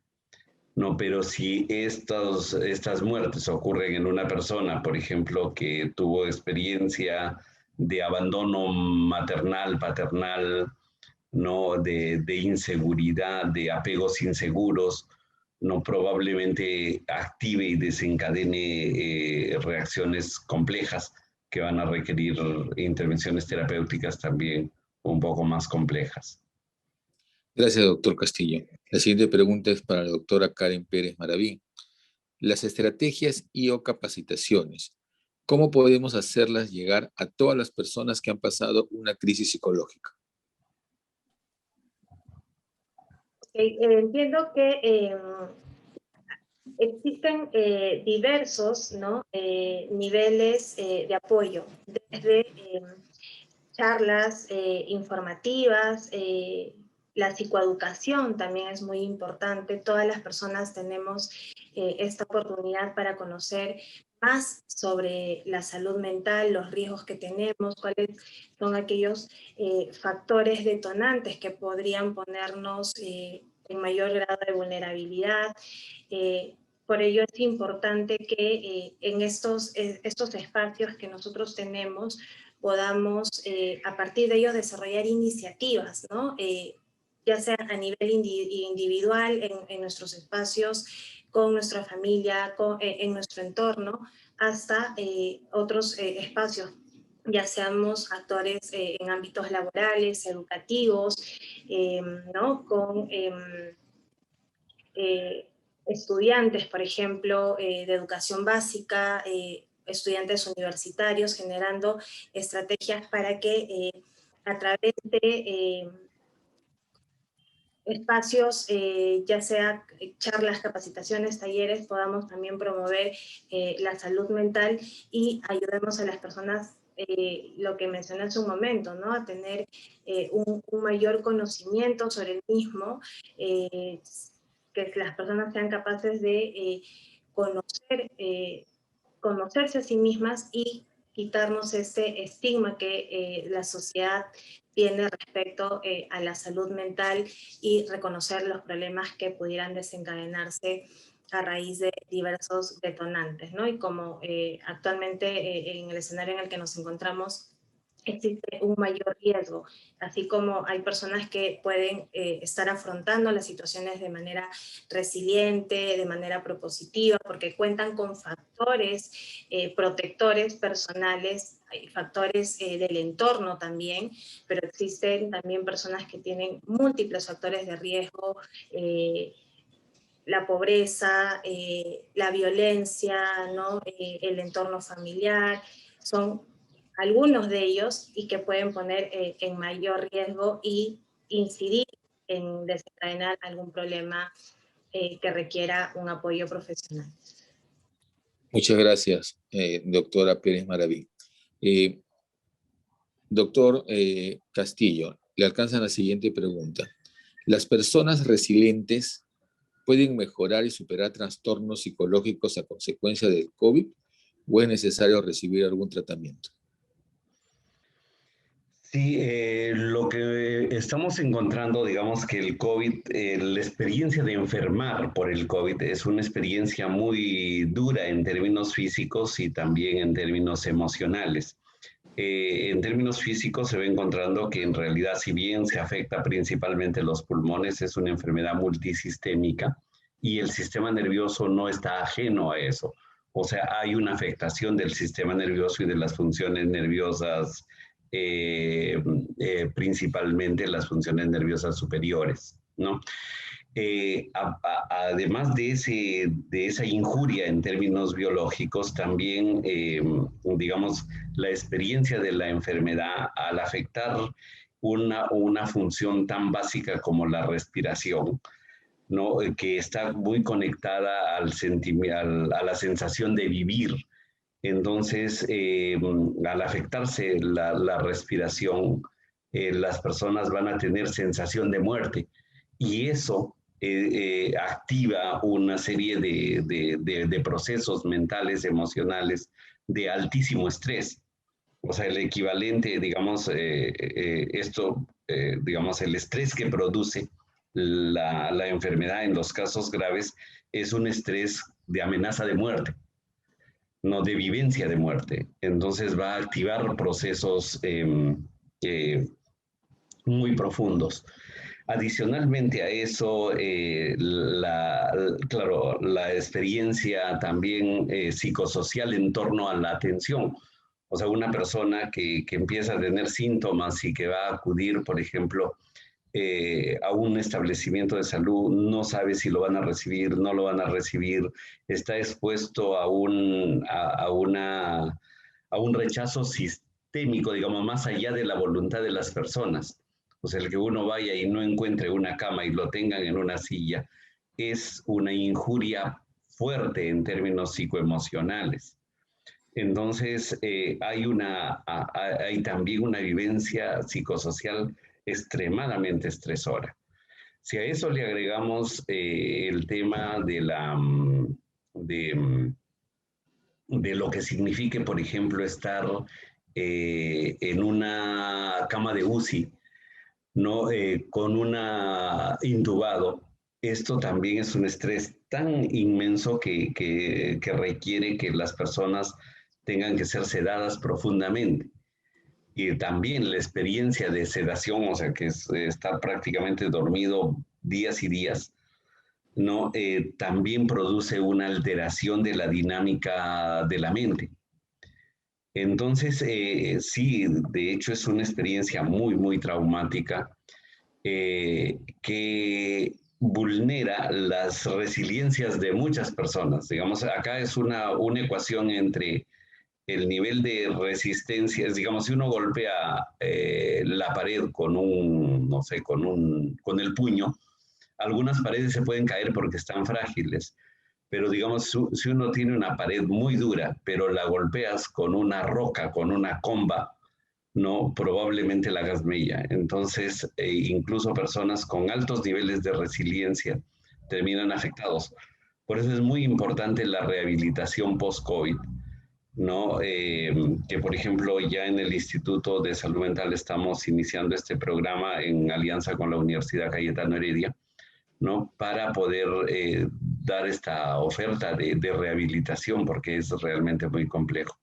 Speaker 4: No, pero si estas muertes ocurren en una persona, por ejemplo, que tuvo experiencia de abandono maternal, paternal, ¿no? De inseguridad, de apegos inseguros, no probablemente active y desencadene reacciones complejas que van a requerir intervenciones terapéuticas también un poco más complejas.
Speaker 1: Gracias, doctor Castillo. La siguiente pregunta es para la doctora Karen Pérez Maraví. Las estrategias y o capacitaciones, ¿cómo podemos hacerlas llegar a todas las personas que han pasado una crisis psicológica?
Speaker 3: Entiendo que existen diversos, ¿no? Niveles de apoyo, desde charlas informativas, la psicoeducación también es muy importante. Todas las personas tenemos esta oportunidad para conocer más sobre la salud mental, los riesgos que tenemos, cuáles son aquellos factores detonantes que podrían ponernos en mayor grado de vulnerabilidad. Por ello es importante que en estos espacios que nosotros tenemos podamos a partir de ellos desarrollar iniciativas, ¿no? Ya sea a nivel individual, en nuestros espacios, con nuestra familia, en nuestro entorno, hasta otros espacios, ya seamos actores en ámbitos laborales, educativos, ¿no? Con estudiantes, por ejemplo, de educación básica, estudiantes universitarios, generando estrategias para que a través de espacios, ya sea charlas, capacitaciones, talleres, podamos también promover la salud mental y ayudemos a las personas, lo que mencioné hace un momento, ¿no? A tener un mayor conocimiento sobre el mismo, que las personas sean capaces de conocerse a sí mismas y quitarnos este estigma que la sociedad tiene respecto a la salud mental y reconocer los problemas que pudieran desencadenarse a raíz de diversos detonantes, ¿no? Y como actualmente en el escenario en el que nos encontramos existe un mayor riesgo, así como hay personas que pueden estar afrontando las situaciones de manera resiliente, de manera propositiva, porque cuentan con factores protectores personales, hay factores del entorno también, pero existen también personas que tienen múltiples factores de riesgo, la pobreza, la violencia, ¿no? El entorno familiar, son algunos de ellos y que pueden poner en mayor riesgo y incidir en desencadenar algún problema que requiera un apoyo profesional.
Speaker 1: Muchas gracias, doctora Pérez Maraví. Doctor Castillo, le alcanza la siguiente pregunta. ¿Las personas resilientes pueden mejorar y superar trastornos psicológicos a consecuencia del COVID o es necesario recibir algún tratamiento?
Speaker 4: Sí, lo que estamos encontrando, digamos que el COVID, la experiencia de enfermar por el COVID es una experiencia muy dura en términos físicos y también en términos emocionales. En términos físicos se ve encontrando que en realidad, si bien se afecta principalmente los pulmones, es una enfermedad multisistémica y el sistema nervioso no está ajeno a eso. O sea, hay una afectación del sistema nervioso y de las funciones nerviosas, principalmente las funciones nerviosas superiores, ¿no? Además de esa injuria en términos biológicos, también, digamos, la experiencia de la enfermedad al afectar una función tan básica como la respiración, ¿no? Que está muy conectada a la sensación de vivir. Entonces, al afectarse la respiración, las personas van a tener sensación de muerte y eso activa una serie de procesos mentales, emocionales de altísimo estrés. O sea, el equivalente, digamos, digamos, el estrés que produce la enfermedad en los casos graves es un estrés de amenaza de muerte, no de vivencia de muerte. Entonces va a activar procesos muy profundos. Adicionalmente a eso, claro, la experiencia también psicosocial en torno a la atención. O sea, una persona que empieza a tener síntomas y que va a acudir, por ejemplo, a un establecimiento de salud, no sabe si lo van a recibir, no lo van a recibir, está expuesto a un rechazo sistémico, digamos, más allá de la voluntad de las personas. O sea, el que uno vaya y no encuentre una cama y lo tengan en una silla es una injuria fuerte en términos psicoemocionales. Entonces, hay también una vivencia psicosocial extremadamente estresora. Si a eso le agregamos el tema de lo que signifique, por ejemplo, estar en una cama de UCI, ¿no? Con una intubado, esto también es un estrés tan inmenso que requiere que las personas tengan que ser sedadas profundamente. Y también la experiencia de sedación, o sea, que es estar prácticamente dormido días y días, ¿no? También produce una alteración de la dinámica de la mente. Entonces, sí, de hecho es una experiencia muy, muy traumática que vulnera las resiliencias de muchas personas. Digamos, acá es una ecuación entre el nivel de resistencia, es, digamos, si uno golpea la pared con no sé, con el puño, algunas paredes se pueden caer porque están frágiles, pero digamos, si uno tiene una pared muy dura, pero la golpeas con una roca, con una comba, no, probablemente la hagas mella. Entonces, incluso personas con altos niveles de resiliencia terminan afectados. Por eso es muy importante la rehabilitación post-COVID, ¿no? Que por ejemplo ya en el Instituto de Salud Mental estamos iniciando este programa en alianza con la Universidad Cayetano Heredia, ¿no? Para poder dar esta oferta de rehabilitación porque es realmente muy complejo.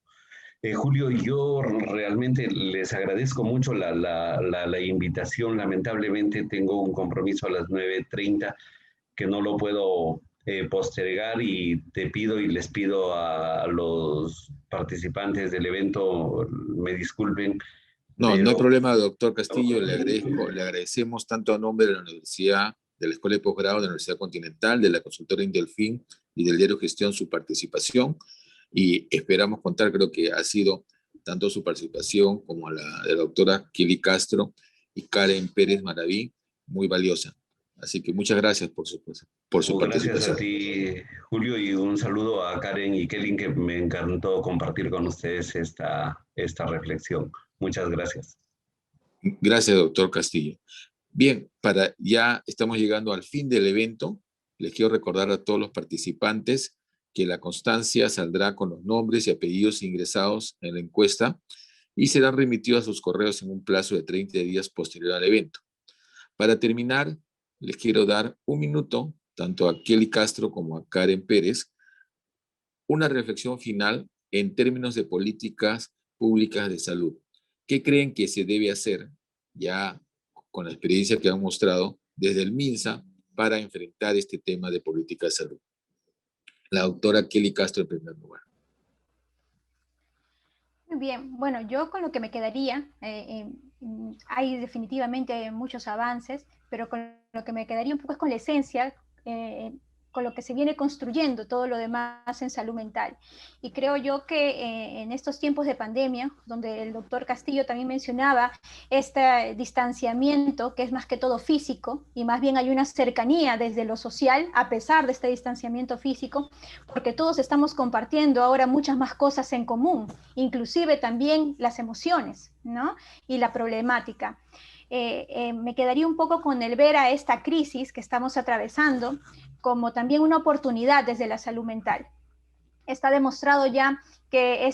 Speaker 4: Julio, yo realmente les agradezco mucho la invitación. Lamentablemente tengo un compromiso a las 9:30 que no lo puedo postergar y te pido y les pido a los participantes del evento, me disculpen,
Speaker 1: No, no hay
Speaker 4: pero
Speaker 1: problema, doctor Castillo, le agradecemos tanto a nombre de la Universidad, de la Escuela de Posgrado de la Universidad Continental, de la consultora Indelfin y del diario Gestión su participación y esperamos contar, creo que ha sido tanto su participación como la de la doctora Kelly Castro y Karen Pérez Maraví, muy valiosa. Así que muchas gracias por su
Speaker 4: gracias a
Speaker 1: participación.
Speaker 4: ti, Julio, y un saludo a Karen y Kelly, que me encantó compartir con ustedes esta reflexión. Muchas gracias.
Speaker 1: Gracias, doctor Castillo. Bien, ya estamos llegando al fin del evento. Les quiero recordar a todos los participantes que la constancia saldrá con los nombres y apellidos ingresados en la encuesta y serán remitidos a sus correos en un plazo de 30 días posterior al evento. Para terminar, les quiero dar un minuto, tanto a Kelly Castro como a Karen Pérez, una reflexión final en términos de políticas públicas de salud. ¿Qué creen que se debe hacer, ya con la experiencia que han mostrado, desde el MINSA para enfrentar este tema de política de salud? La doctora Kelly Castro en primer lugar.
Speaker 2: Muy bien, bueno, yo con lo que me quedaría, hay definitivamente muchos avances, pero con lo que me quedaría un poco es con la esencia, con lo que se viene construyendo todo lo demás en salud mental. Y creo yo que en estos tiempos de pandemia, donde el doctor Castillo también mencionaba este distanciamiento, que es más que todo físico, y más bien hay una cercanía desde lo social, a pesar de este distanciamiento físico, porque todos estamos compartiendo ahora muchas más cosas en común, inclusive también las emociones, ¿no? Y la problemática. Me quedaría un poco con el ver a esta crisis que estamos atravesando como también una oportunidad desde la salud mental. Está demostrado ya que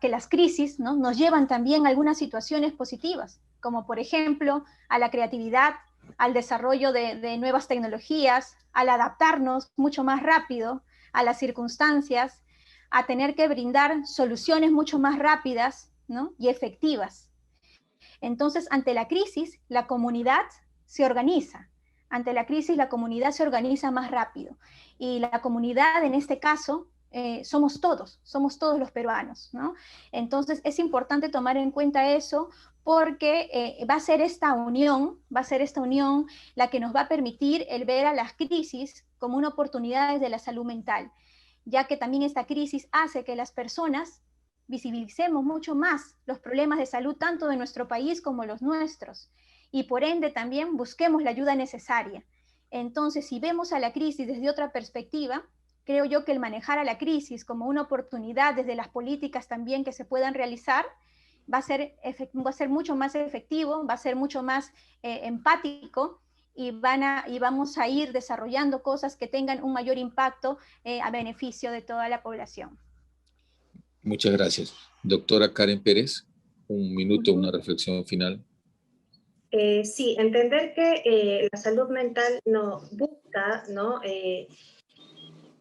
Speaker 2: las crisis, ¿no?, nos llevan también a algunas situaciones positivas, como por ejemplo a la creatividad, al desarrollo de nuevas tecnologías, al adaptarnos mucho más rápido a las circunstancias, a tener que brindar soluciones mucho más rápidas, ¿no?, y efectivas. Entonces, ante la crisis, la comunidad se organiza Ante la crisis, la comunidad se organiza más rápido. Y la comunidad, en este caso, somos todos los peruanos, ¿no? Entonces, es importante tomar en cuenta eso porque va a ser esta unión la que nos va a permitir el ver a las crisis como una oportunidad de la salud mental, ya que también esta crisis hace que las personas visibilicemos mucho más los problemas de salud tanto de nuestro país como los nuestros, y por ende también busquemos la ayuda necesaria. Entonces, si vemos a la crisis desde otra perspectiva, creo yo que el manejar a la crisis como una oportunidad desde las políticas también que se puedan realizar va a ser mucho más efectivo, va a ser mucho más empático, y vamos a ir desarrollando cosas que tengan un mayor impacto a beneficio de toda la población.
Speaker 1: Muchas gracias. Doctora Karen Pérez, un minuto, una reflexión final.
Speaker 3: Sí, entender que la salud mental no busca, ¿no?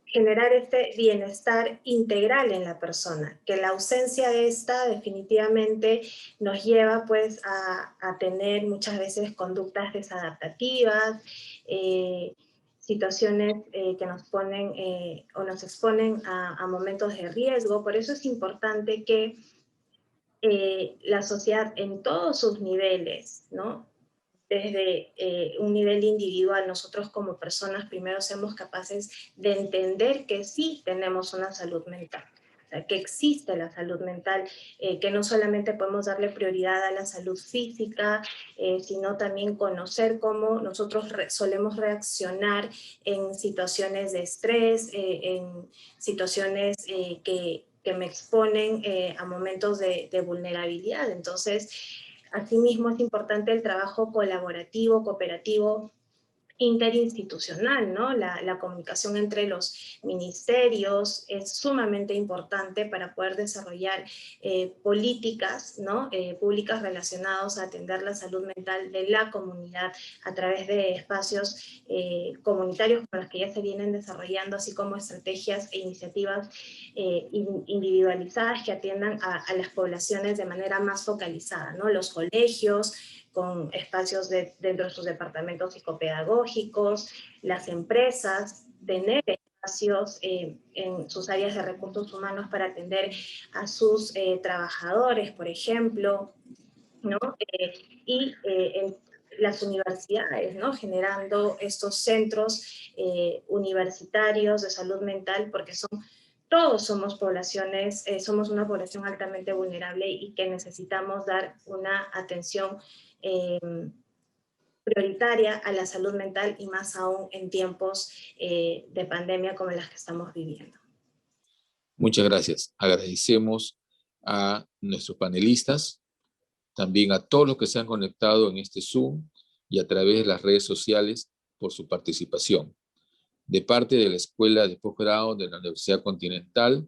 Speaker 3: Generar este bienestar integral en la persona, que la ausencia de esta definitivamente nos lleva pues a tener muchas veces conductas desadaptativas, situaciones que nos ponen o nos exponen a momentos de riesgo. Por eso es importante que la sociedad en todos sus niveles, ¿no? Desde un nivel individual, nosotros como personas primero seamos capaces de entender que sí tenemos una salud mental, o sea, que existe la salud mental, que no solamente podemos darle prioridad a la salud física, sino también conocer cómo nosotros solemos reaccionar en situaciones de estrés, en situaciones que me exponen a momentos de vulnerabilidad. Entonces, asimismo, es importante el trabajo colaborativo, cooperativo, interinstitucional, ¿no? La comunicación entre los ministerios es sumamente importante para poder desarrollar políticas, ¿no? Públicas relacionadas a atender la salud mental de la comunidad a través de espacios comunitarios con los que ya se vienen desarrollando, así como estrategias e iniciativas individualizadas que atiendan a las poblaciones de manera más focalizada, ¿no? Los colegios, con espacios dentro de sus departamentos psicopedagógicos, las empresas, tener espacios en sus áreas de recursos humanos para atender a sus trabajadores, por ejemplo, ¿no? Y en las universidades, ¿no? Generando estos centros universitarios de salud mental, porque todos somos poblaciones, somos una población altamente vulnerable y que necesitamos dar una atención prioritaria a la salud mental, y más aún en tiempos de pandemia como las que estamos viviendo.
Speaker 1: Muchas gracias. Agradecemos a nuestros panelistas, también a todos los que se han conectado en este Zoom y a través de las redes sociales por su participación. De parte de la Escuela de Posgrado de la Universidad Continental,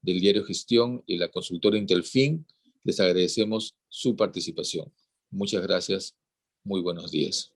Speaker 1: del Diario Gestión y la consultora Intelfin, les agradecemos su participación. Muchas gracias. Muy buenos días.